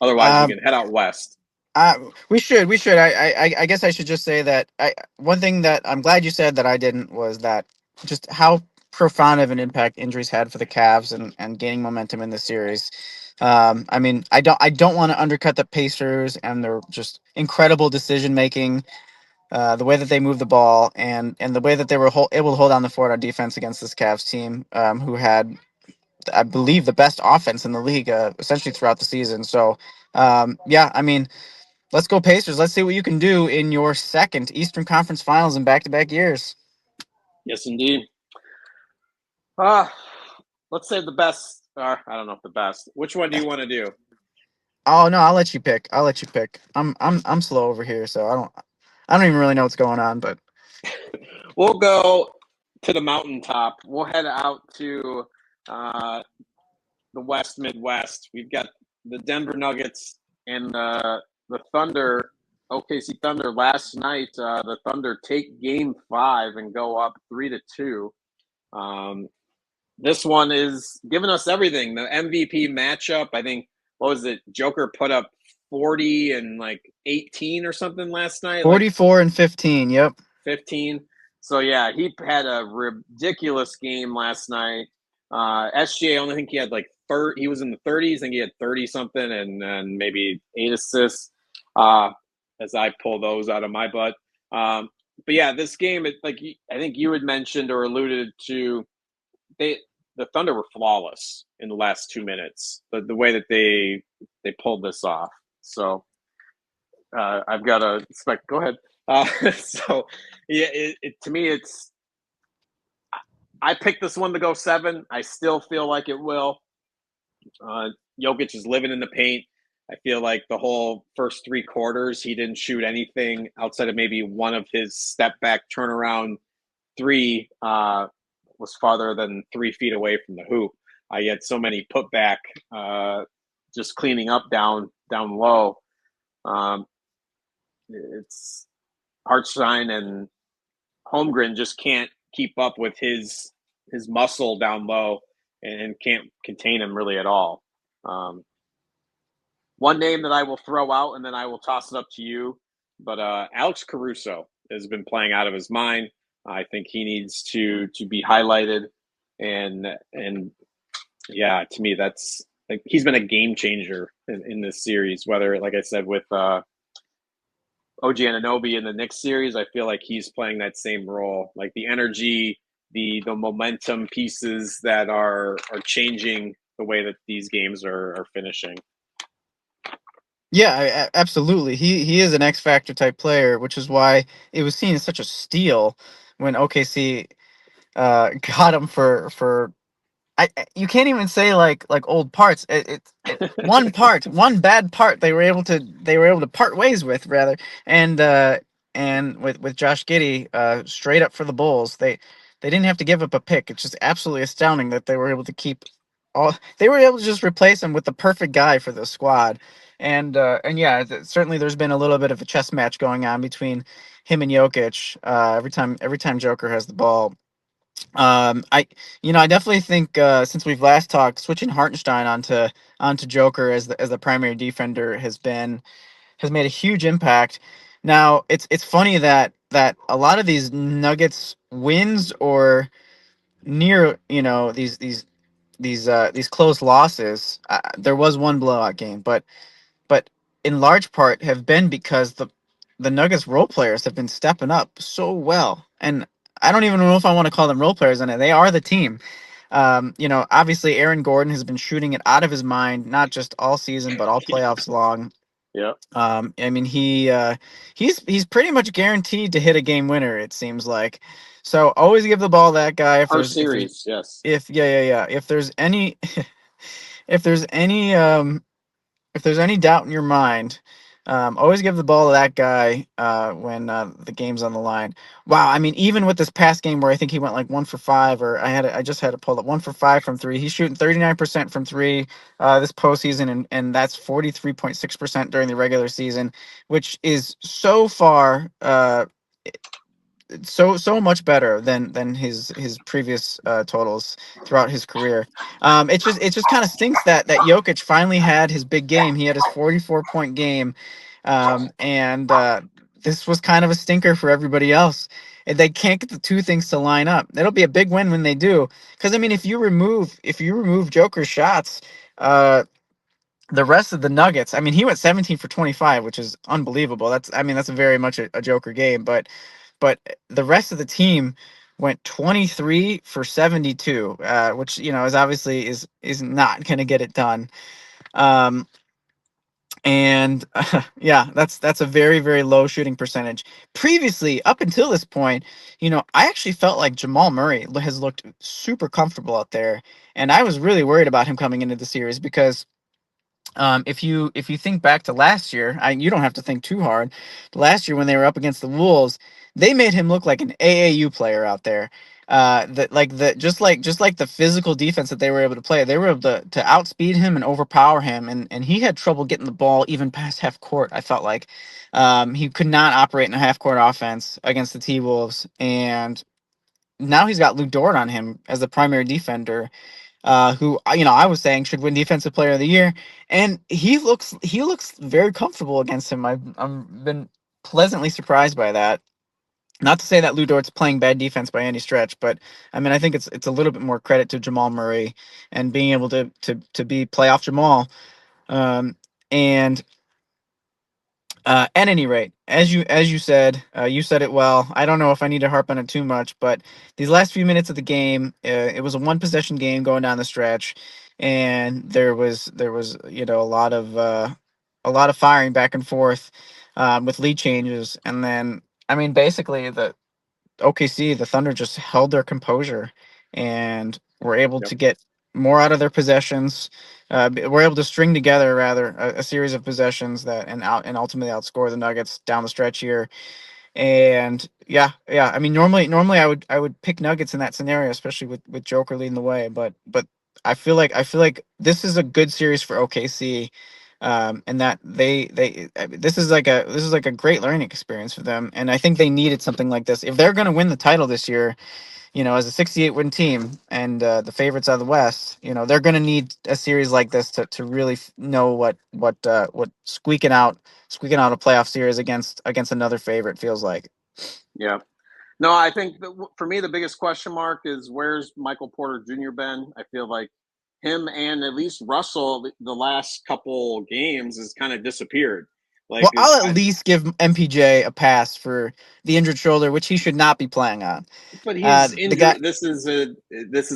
Speaker 1: Otherwise, we can head out west.
Speaker 4: We should. I guess I should just say that one thing that I'm glad you said that I didn't was that just how profound of an impact injuries had for the Cavs and gaining momentum in the series. I mean, I don't want to undercut the Pacers and their just incredible decision making, the way that they moved the ball and the way that they were able to hold down the fort on defense against this Cavs team, who had, I believe, the best offense in the league essentially throughout the season. So, yeah, I mean, let's go Pacers. Let's see what you can do in your second Eastern Conference Finals in back-to-back years.
Speaker 1: Yes, indeed. Let's say the best. I don't know if the best. Which one do you want to do?
Speaker 4: Oh no, I'll let you pick. I'm slow over here, so I don't even really know what's going on. But
Speaker 1: we'll go to the mountaintop. We'll head out to the West Midwest. We've got the Denver Nuggets and the Thunder, OKC Thunder. Last night, the Thunder take Game 5 and go up 3-2. This one is giving us everything. The MVP matchup, I think, what was it? Joker put up 40 and like 18 or something last night.
Speaker 4: 44 and 15, yep.
Speaker 1: 15. So, yeah, he had a ridiculous game last night. SGA, I only think he had like 30. He was in the 30s. I think he had 30-something and maybe 8 assists, as I pull those out of my butt. But, yeah, this game, I think you had mentioned or alluded to, the Thunder were flawless in the last 2 minutes, the way that they pulled this off. So I've got to expect. Go ahead. So yeah, to me, I picked this one to go 7. I still feel like it will. Jokic is living in the paint. I feel like the whole first 3 quarters, he didn't shoot anything outside of maybe one of his step back turnaround 3. Was farther than 3 feet away from the hoop. He had so many putback, just cleaning up down low. It's Hartenstein and Holmgren just can't keep up with his muscle down low and can't contain him really at all. One name that I will throw out and then I will toss it up to you, but Alex Caruso has been playing out of his mind. I think he needs to be highlighted, and yeah, to me, that's like he's been a game changer in this series. Whether, like I said, with OG Anunoby in the Knicks series, I feel like he's playing that same role, like the energy, the momentum pieces that are changing the way that these games are finishing.
Speaker 4: Yeah, absolutely. He is an X Factor type player, which is why it was seen as such a steal when OKC got him for you can't even say like old parts. One one bad part they were able to part ways with rather, and with Josh Giddey straight up for the Bulls.
Speaker 2: They didn't have to give up a pick. It's just absolutely astounding that they were able to keep all. They were able to just replace him with the perfect guy for the squad. And yeah, certainly there's been a little bit of a chess match going on between him and Jokic. Every time Joker has the ball. I definitely think since we've last talked, switching Hartenstein onto Joker as the primary defender has made a huge impact. Now it's funny that a lot of these Nuggets wins or near these close losses. There was one blowout game, but in large part have been because the Nuggets role players have been stepping up so well. And I don't even know if I want to call them role players in it. They are the team. Obviously Aaron Gordon has been shooting it out of his mind, not just all season, but all playoffs long.
Speaker 1: Yeah.
Speaker 2: I mean, he's pretty much guaranteed to hit a game winner, it seems like. So always give the ball to that guy
Speaker 1: Our series, yes.
Speaker 2: if yeah. If there's any if there's any if there's any doubt in your mind, always give the ball to that guy when the game's on the line. Wow, I mean, even with this past game where I think he went like 1 for 5, or I just had to pull up 1 for 5 from three. He's shooting 39% from three this postseason, and that's 43.6% during the regular season, which is so far so much better than his previous totals throughout his career. It just kind of stinks that Jokic finally had his big game. He had his 44-point game, and this was kind of a stinker for everybody else. And they can't get the two things to line up. It'll be a big win when they do, because I mean, if you remove Joker's shots, the rest of the Nuggets, I mean, he went 17 for 25, which is unbelievable. That's very much a Joker game, but the rest of the team went 23 for 72, which is obviously is not going to get it done. And yeah, that's a very, very low shooting percentage. Previously, up until this point, I actually felt like Jamal Murray has looked super comfortable out there, and I was really worried about him coming into the series because if you think back to last year, you don't have to think too hard. Last year when they were up against the Wolves, they made him look like an AAU player out there. Just like the physical defense that they were able to play, they were able to outspeed him and overpower him, and he had trouble getting the ball even past half court. I felt like he could not operate in a half court offense against the T Wolves, and now he's got Luke Dort on him as the primary defender, who I was saying should win Defensive Player of the Year, and he looks very comfortable against him. I've been pleasantly surprised by that. Not to say that Lou Dort's playing bad defense by any stretch, but I mean I think it's a little bit more credit to Jamal Murray and being able to be playoff Jamal. And At any rate, as you said, you said it well. I don't know if I need to harp on it too much, but these last few minutes of the game, it was a one possession game going down the stretch, and there was a lot of firing back and forth with lead changes, and then I mean basically the Thunder just held their composure and were able
Speaker 1: Yep.
Speaker 2: to get more out of their possessions. Were able to string together rather a series of possessions and ultimately outscore the Nuggets down the stretch here. And yeah. I mean, normally I would pick Nuggets in that scenario, especially with Joker leading the way. But I feel like this is a good series for OKC. And that this is like a great learning experience for them, and I think they needed something like this if they're going to win the title this year. As a 68 win team and the favorites out of the West, they're going to need a series like this to really know what squeaking out a playoff series against another favorite feels like.
Speaker 1: Yeah. No, I think for me, the biggest question mark is where's Michael Porter Jr. been? I feel like him and at least Russell, the last couple games, has kind of disappeared.
Speaker 2: Well, I'll at least give MPJ a pass for the injured shoulder, which he should not be playing on.
Speaker 1: But he's
Speaker 2: The
Speaker 1: injured.
Speaker 2: guy,
Speaker 1: This is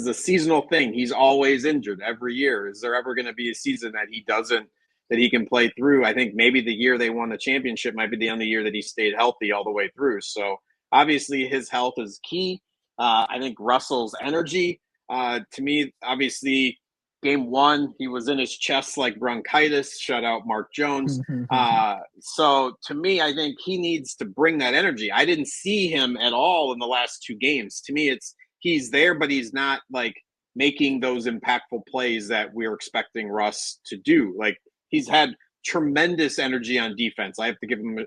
Speaker 1: a seasonal thing. He's always injured every year. Is there ever going to be a season that he can play through? I think maybe the year they won the championship might be the only year that he stayed healthy all the way through. So obviously his health is key. I think Russell's energy, to me, obviously, game one he was in his chest like bronchitis. Shout out Mark Jones. So to me, I think he needs to bring that energy. I didn't see him at all in the last two games. To me, he's there, but he's not like making those impactful plays that we're expecting Russ to do. Like he's had tremendous energy on defense. I have to give him.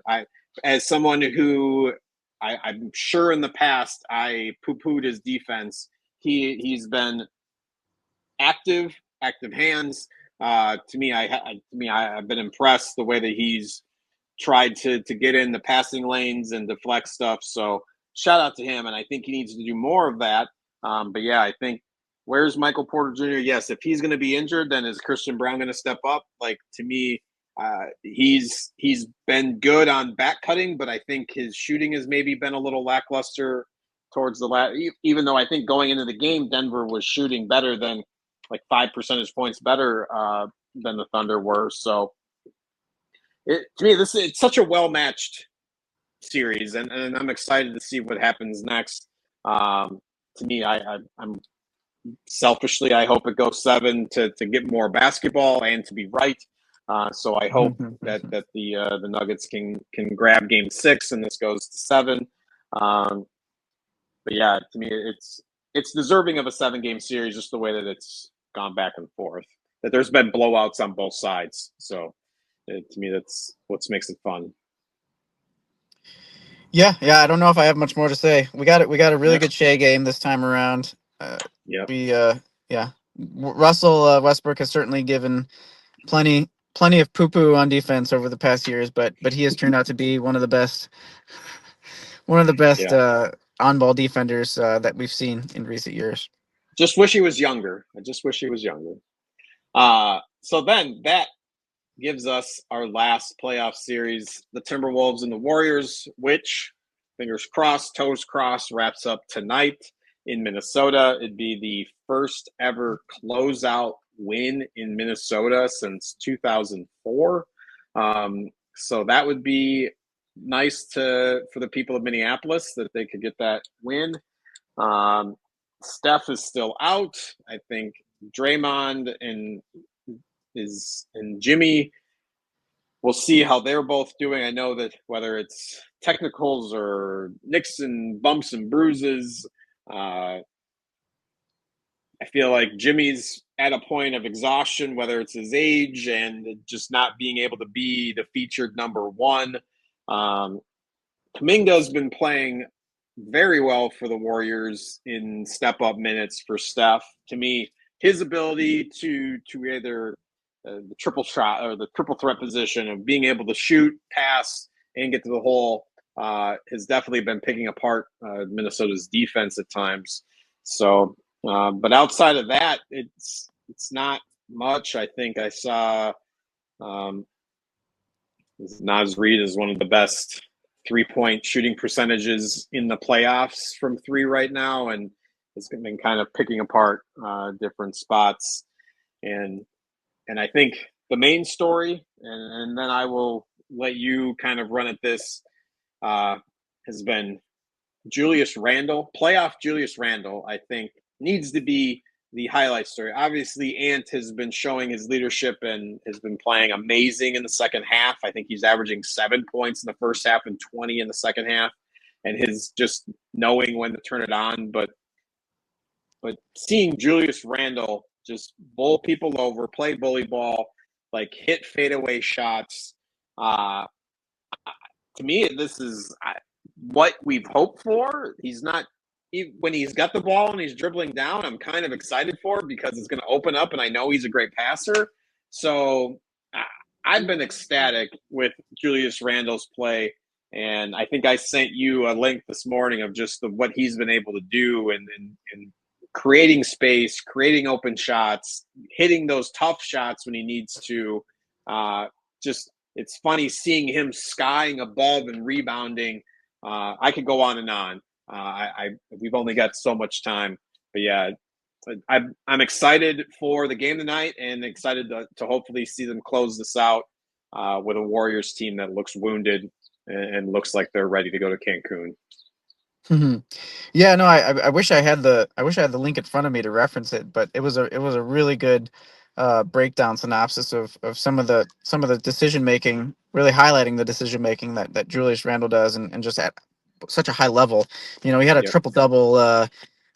Speaker 1: As someone who I'm sure in the past I poo-pooed his defense. He's been active hands. To me, I've been impressed the way that he's tried to get in the passing lanes and deflect stuff. So shout out to him, and I think he needs to do more of that. But yeah, I think where's Michael Porter Jr.? Yes, if he's going to be injured, then is Christian Braun going to step up? Like to me, he's been good on back cutting, but I think his shooting has maybe been a little lackluster towards the last. Even though I think going into the game, Denver was shooting better than like 5 percentage points better than the Thunder were. So to me, it's such a well matched series, and I'm excited to see what happens next. To me, I'm selfishly, I hope it goes 7 to get more basketball and to be right. So I hope that the Nuggets can grab Game 6 and this goes to 7. But yeah, to me, it's deserving of a 7-game series, just the way that it's gone back and forth. That there's been blowouts on both sides. So to me, that's what makes it fun.
Speaker 4: Yeah. I don't know if I have much more to say. We got a really good Shea game this time around. Russell Westbrook has certainly given plenty of poo-poo on defense over the past years, but he has turned out to be one of the best on-ball defenders that we've seen in recent years.
Speaker 1: Just wish he was younger. I just wish he was younger. So then that gives us our last playoff series, the Timberwolves and the Warriors, which, fingers crossed, toes crossed, wraps up tonight in Minnesota. It'd be the first ever closeout win in Minnesota since 2004. So that would be nice for the people of Minneapolis that they could get that win. Steph is still out. I think Draymond and Jimmy, we'll see how they're both doing. I know that whether it's technicals or nicks and bumps and bruises, I feel like Jimmy's at a point of exhaustion, whether it's his age and just not being able to be the featured number one. Kuminga's been playing very well for the Warriors in step-up minutes for Steph. To me, his ability to either the triple shot or the triple threat position of being able to shoot, pass, and get to the hole has definitely been picking apart Minnesota's defense at times. So, but outside of that, it's not much. I think I saw Naz Reid is one of the best three-point shooting percentages in the playoffs from three right now, and it's been kind of picking apart different spots. And I think the main story, and then I will let you kind of run at this, has been Julius Randle. Playoff Julius Randle, I think, needs to be the highlight story. Obviously, Ant has been showing his leadership and has been playing amazing in the second half. I think he's averaging 7 points in the first half and 20 in the second half, and his just knowing when to turn it on. But seeing Julius Randle just bowl people over, play bully ball, like hit fadeaway shots, to me, this is what we've hoped for. He's not. When he's got the ball and he's dribbling down, I'm kind of excited for it because it's going to open up, and I know he's a great passer. So I've been ecstatic with Julius Randle's play, and I think I sent you a link this morning of just what he's been able to do and creating space, creating open shots, hitting those tough shots when he needs to. Just it's funny seeing him skying above and rebounding. I could go on and on. We've only got so much time, but yeah, I'm excited for the game tonight and excited to hopefully see them close this out with a Warriors team that looks wounded and looks like they're ready to go to Cancun.
Speaker 4: Yeah, no, I wish I had the link in front of me to reference it, but it was a really good breakdown synopsis of some of the decision making, really highlighting the decision making that Julius Randle does and just at such a high level. You know, he had a triple double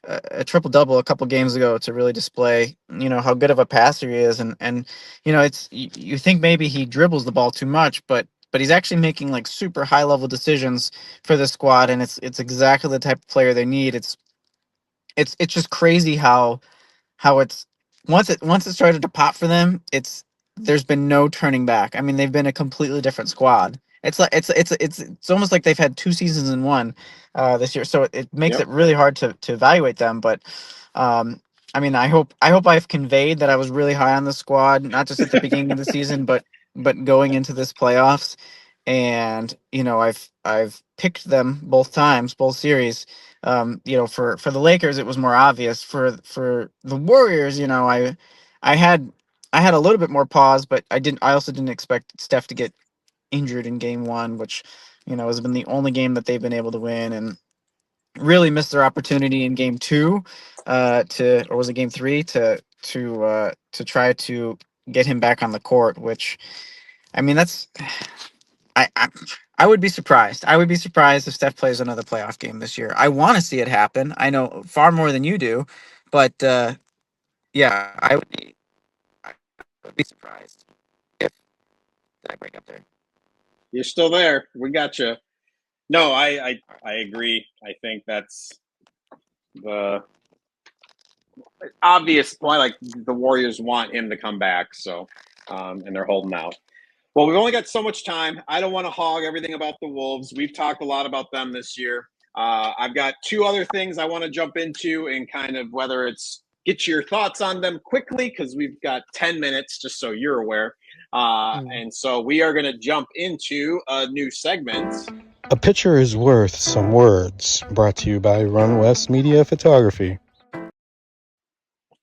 Speaker 2: a triple double a couple games ago to really display, how good of a passer he is, and it's you think maybe he dribbles the ball too much, but he's actually making like super high level decisions for the squad, and it's exactly the type of player they need. It's just crazy how it's once it started to pop for them, there's been no turning back. I mean, they've been a completely different squad. It's like it's almost like they've had two seasons in one this year. So it makes
Speaker 1: Yep.
Speaker 2: it really hard to evaluate them. But I mean, I hope I've conveyed that I was really high on the squad, not just at the beginning of the season, but going into this playoffs. And I've picked them both times, both series. For the Lakers, it was more obvious. For the Warriors, I had a little bit more pause, but I also didn't expect Steph to get injured in game one, which has been the only game that they've been able to win, and really missed their opportunity in game two, or was it game three, to try to get him back on the court. Which, I mean, that's I would be surprised. I would be surprised if Steph plays another playoff game this year. I want to see it happen. I know far more than you do, but yeah, I would be surprised if did I break up there.
Speaker 1: You're still there. We got you. No, I agree. I think that's the obvious point. Like the Warriors want him to come back, so and they're holding out. Well, we've only got so much time. I don't want to hog everything about the Wolves. We've talked a lot about them this year. I've got two other things I want to jump into, and kind of whether it's get your thoughts on them quickly, because we've got 10 minutes, just so you're aware. And so we are going to jump into a new segment.
Speaker 5: A picture is worth some words. Brought to you by Run West Media Photography.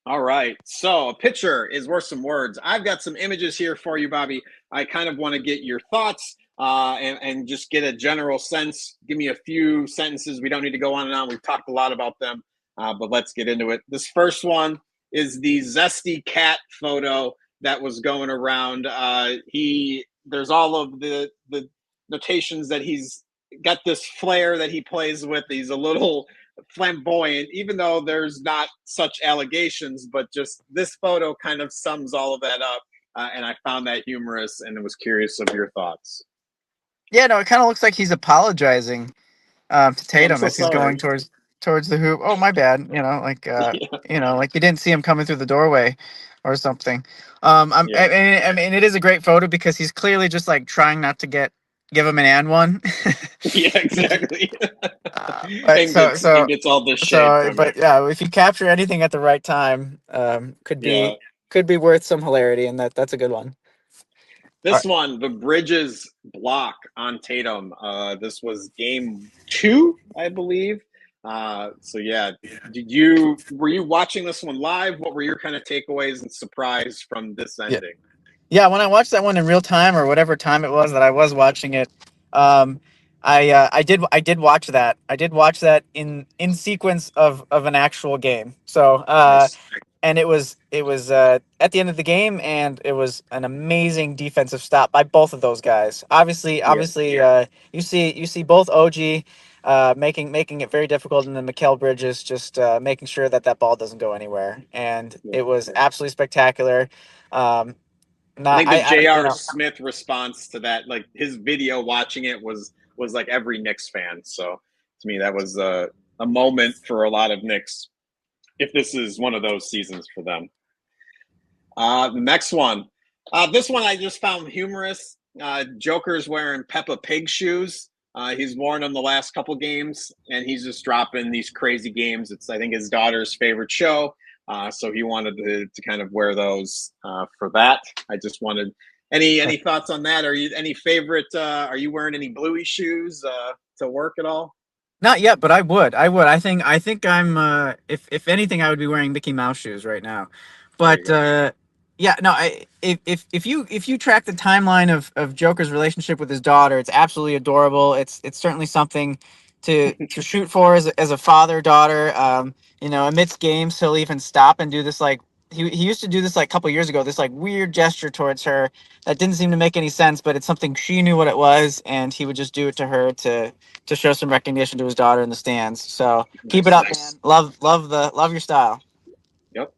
Speaker 1: All right. So a picture is worth some words. I've got some images here for you, Bobby. I kind of want to get your thoughts and just get a general sense. Give me a few sentences. We don't need to go on and on. We've talked a lot about them, but let's get into it. This first one is the Zesty Cat photo that was going around. There's all of the notations that he's got this flair that he plays with. He's a little flamboyant, even though there's not such allegations, but just this photo kind of sums all of that up. And I found that humorous, and was curious of your thoughts.
Speaker 2: Yeah, no, it kind of looks like he's apologizing to Tatum
Speaker 1: so
Speaker 2: as he's going
Speaker 1: sorry.
Speaker 2: towards the hoop. Oh, my bad. Like like you didn't see him coming through the doorway or something. I mean, it is a great photo because he's clearly just like trying not to give him an and one.
Speaker 1: Yeah, exactly.
Speaker 2: But
Speaker 1: and gets all this shade from
Speaker 2: but
Speaker 1: it.
Speaker 2: yeah, if you capture anything at the right time, could be worth some hilarity, and that's a good one.
Speaker 1: This one, the Bridges block on Tatum. This was game 2, I believe. So yeah, were you watching this one live? What were your kind of takeaways and surprise from this ending?
Speaker 2: Yeah, when I watched that one in real time, or whatever time it was that I was watching it, I did watch that. I did watch that in sequence of an actual game. So
Speaker 1: Nice.
Speaker 2: and it was at the end of the game, and it was an amazing defensive stop by both of those guys. Obviously, you see both OG making it very difficult, and then Mikal Bridges just making sure that ball doesn't go anywhere, and it was absolutely spectacular.
Speaker 1: I think the J.R. Smith response to that, like his video watching it was like every Knicks fan. So to me, that was a moment for a lot of Knicks, if this is one of those seasons for them. The next one. This one I just found humorous. Joker's wearing Peppa Pig shoes. He's worn them the last couple games, and he's just dropping these crazy games. It's, I think, his daughter's favorite show. So he wanted to kind of wear those for that. I just wanted any thoughts on that? Are you are you wearing any Bluey shoes to work at all?
Speaker 2: Not yet, but I would. I think I'm if anything, I would be wearing Mickey Mouse shoes right now. But yeah, no, if you track the timeline of Joker's relationship with his daughter, it's absolutely adorable. It's certainly something to shoot for as a father-daughter. Amidst games, he'll even stop and do this like he used to do this like a couple years ago, this like weird gesture towards her that didn't seem to make any sense, but it's something she knew what it was, and he would just do it to her to show some recognition to his daughter in the stands. So keep it up, man. Love your style.
Speaker 1: Yep.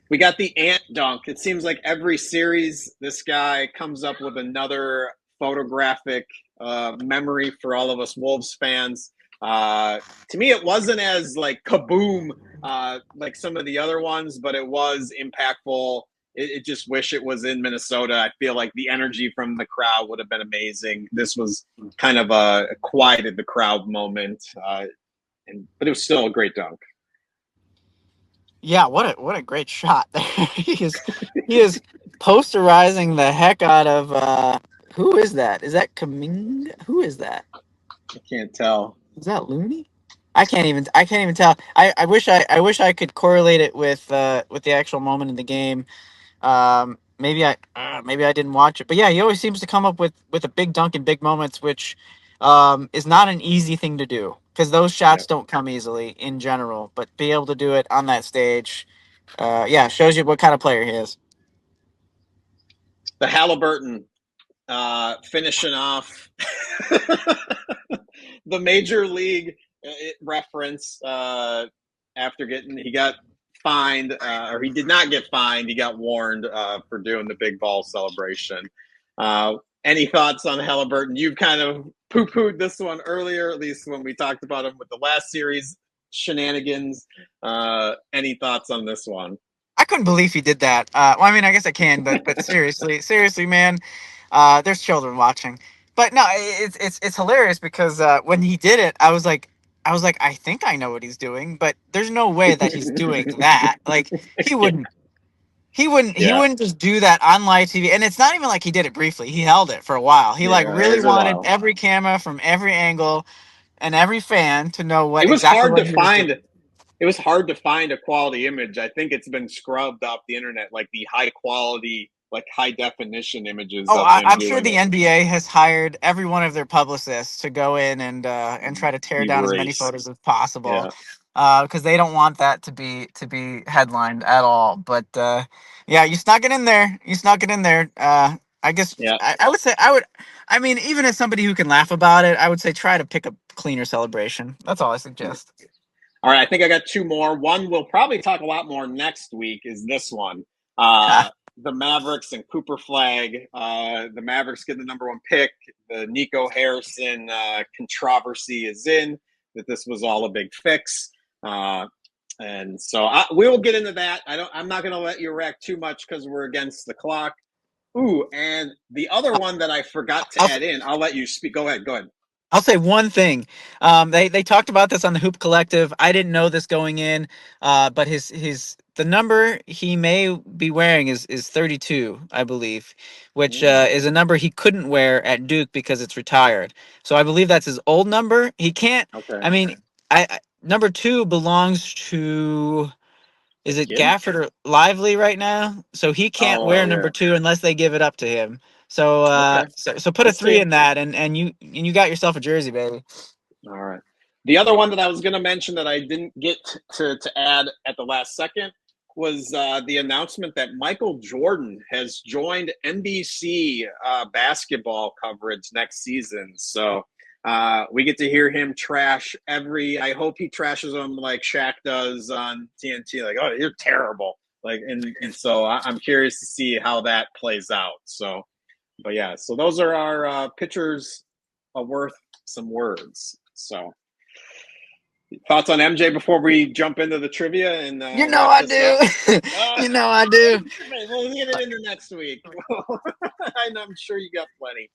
Speaker 1: We got the ant dunk. It seems like every series, this guy comes up with another photographic memory for all of us Wolves fans. To me, it wasn't as like kaboom like some of the other ones, but it was impactful. It just wish it was in Minnesota. I feel like the energy from the crowd would have been amazing. This was kind of a quieted the crowd moment, but it was still a great dunk.
Speaker 2: Yeah, what a great shot there. he is posterizing the heck out of who is that? Is that Kaminga? Who is that?
Speaker 1: I can't tell.
Speaker 2: Is that Looney? I can't even tell. I wish I could correlate it with the actual moment in the game. Maybe I didn't watch it, but yeah, he always seems to come up with a big dunk in big moments, which is not an easy thing to do because those shots don't come easily in general. But be able to do it on that stage, yeah, shows you what kind of player he is.
Speaker 1: The Halliburton finishing off the major league reference after he got fined, or he did not get fined. He got warned for doing the big ball celebration. Any thoughts on Halliburton? You've kind of poo-pooed this one earlier, at least when we talked about him with the last series shenanigans. Any thoughts on this one?
Speaker 2: I couldn't believe he did that. Well, I mean, I guess I can, but seriously, man, there's children watching. But no, it's hilarious because when he did it, I was like, I think I know what he's doing, but there's no way that he's doing that. Like he wouldn't just do that on live TV. And it's not even like he did it briefly. He held it for a while. He really wanted every camera from every angle and every fan to know what
Speaker 1: it was
Speaker 2: exactly
Speaker 1: hard
Speaker 2: what
Speaker 1: to
Speaker 2: he was
Speaker 1: find.
Speaker 2: doing.
Speaker 1: It was hard to find a quality image. I think it's been scrubbed off the internet, like the high quality, like high definition images.
Speaker 2: Oh,
Speaker 1: of him
Speaker 2: I'm sure
Speaker 1: doing
Speaker 2: the
Speaker 1: it.
Speaker 2: NBA has hired every one of their publicists to go in and try to tear down as many
Speaker 1: Erase.
Speaker 2: photos as possible, because they don't want that to be headlined at all. But yeah, you snuck it in there. I guess I would say I mean, even as somebody who can laugh about it, I would say try to pick a cleaner celebration. That's all I suggest.
Speaker 1: All right, I think I got two more. One we'll probably talk a lot more next week is this one. The Mavericks and Cooper Flag. The Mavericks get the number one pick. The Nico Harrison controversy is in, that this was all a big fix. And so we will get into that. I'm not going to let you rack too much because we're against the clock. Ooh, and the other one that I forgot to add in, I'll let you speak. Go ahead.
Speaker 2: I'll say one thing. They talked about this on the Hoop Collective. I didn't know this going in, but the number he may be wearing is 32, I believe, which is a number he couldn't wear at Duke because it's retired. So I believe that's his old number. He can't.
Speaker 1: Okay.
Speaker 2: I mean, number 2 belongs to. Is it Gafford or Lively right now? So he can't wear number 2 unless they give it up to him. So so put a 3 in that, and you got yourself a jersey, baby.
Speaker 1: All right. The other one that I was going to mention that I didn't get to add at the last second was the announcement that Michael Jordan has joined NBC basketball coverage next season. So we get to hear him trash I hope he trashes them like Shaq does on TNT. Like, oh, you're terrible. Like, and so I'm curious to see how that plays out. So, but yeah, so those are our pitchers worth some words. So, thoughts on MJ before we jump into the trivia? And
Speaker 2: I do. I do.
Speaker 1: We'll get it into next week. I'm sure you got plenty.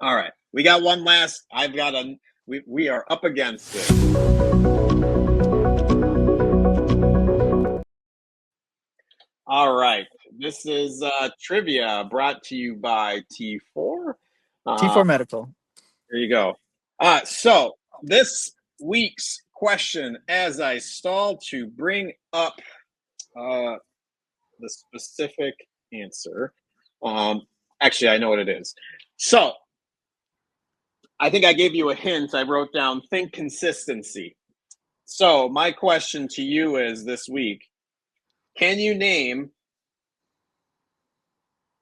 Speaker 1: All right, we got one last. We are up against it. All right, this is trivia brought to you by T4.
Speaker 2: T4 Medical.
Speaker 1: There you go. So this week's question, as I stall to bring up the specific answer, actually, I know what it is. So I think I gave you a hint. I wrote down think consistency. So my question to you is this week, Can you name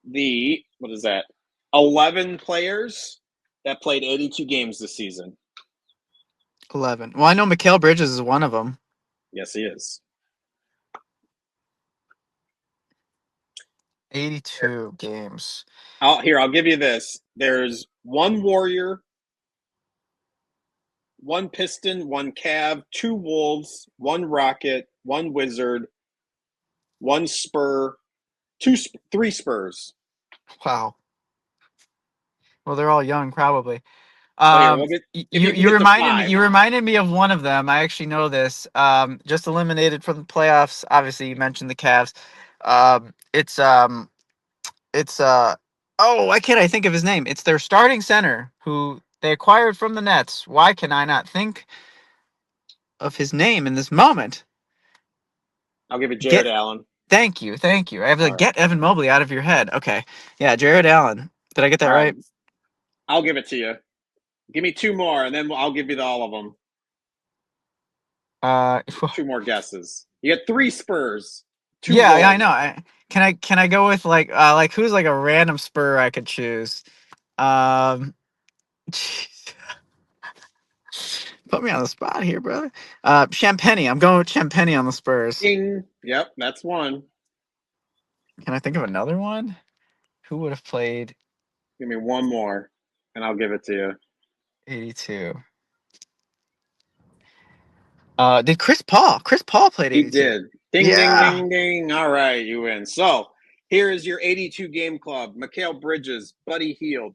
Speaker 1: the, what is that, 11 players that played 82 games this season?
Speaker 2: 11. Well, I know Mikal Bridges is one of them.
Speaker 1: Yes, he is.
Speaker 2: 82 games.
Speaker 1: I'll give you this. There's one Warrior, one Piston, one Cav, two Wolves, one Rocket, one Wizard, one Spur, three Spurs.
Speaker 2: Wow. Well, they're all young, probably.
Speaker 1: Here, we'll get, if you can
Speaker 2: You
Speaker 1: get to five.
Speaker 2: reminded me of one of them. I actually know this. Just eliminated from the playoffs. Obviously, you mentioned the Cavs. It's oh, why can't I think of his name? It's their starting center who they acquired from the Nets. Why can I not think of his name in this moment?
Speaker 1: I'll give it Jared Allen.
Speaker 2: Thank you. I have to
Speaker 1: All right.
Speaker 2: get Evan Mobley out of your head. Okay, yeah, Jared Allen. Did I get that
Speaker 1: All
Speaker 2: right?
Speaker 1: I'll give it to you. Give me two more, and then I'll give you all of them. Two more guesses. You got three Spurs. Two
Speaker 2: yeah,
Speaker 1: Wolves.
Speaker 2: I know. Can I go with like who's like a random Spur I could choose? Jeez. Put me on the spot here, brother. Champagny. I'm going with Champagny on the Spurs.
Speaker 1: Ding. Yep, that's one.
Speaker 2: Can I think of another one? Who would have played
Speaker 1: Give me one more, and I'll give it to you.
Speaker 2: 82? Did Chris Paul? Chris Paul played 82.
Speaker 1: He did. Ding,
Speaker 2: Yeah.
Speaker 1: ding, ding, ding. All right, you win. So here is your 82 game club. Mikal Bridges, Buddy Hield,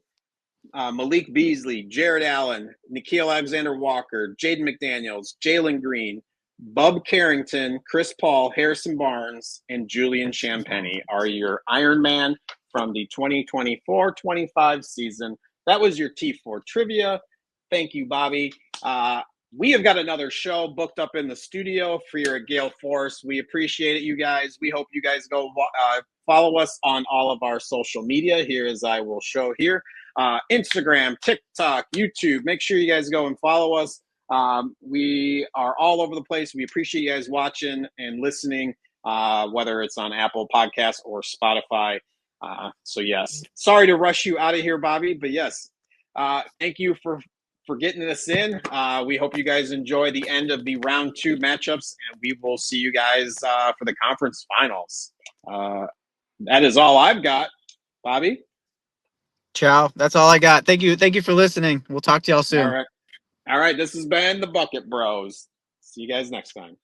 Speaker 1: Malik Beasley, Jared Allen, Nickeil Alexander-Walker, Jaden McDaniels, Jalen Green, Bub Carrington, Chris Paul, Harrison Barnes, and Julian Champagny are your Iron Man from the 2024-25 season. That was your T4 trivia. Thank you, Bobby. We have got another show booked up in the studio for your Gale Force. We appreciate it, you guys. We hope you guys go follow us on all of our social media here, as I will show here. Instagram, TikTok, YouTube. Make sure you guys go and follow us. We are all over the place. We appreciate you guys watching and listening, whether it's on Apple Podcasts or Spotify. So, yes. Sorry to rush you out of here, Bobby, but yes. Thank you for getting us in. We hope you guys enjoy the end of the round 2 matchups, and we will see you guys for the conference finals. That is all I've got. Bobby?
Speaker 2: Ciao. That's all I got. Thank you for listening. We'll talk to y'all soon.
Speaker 1: All right. This has been the Bucket Bros. See you guys next time.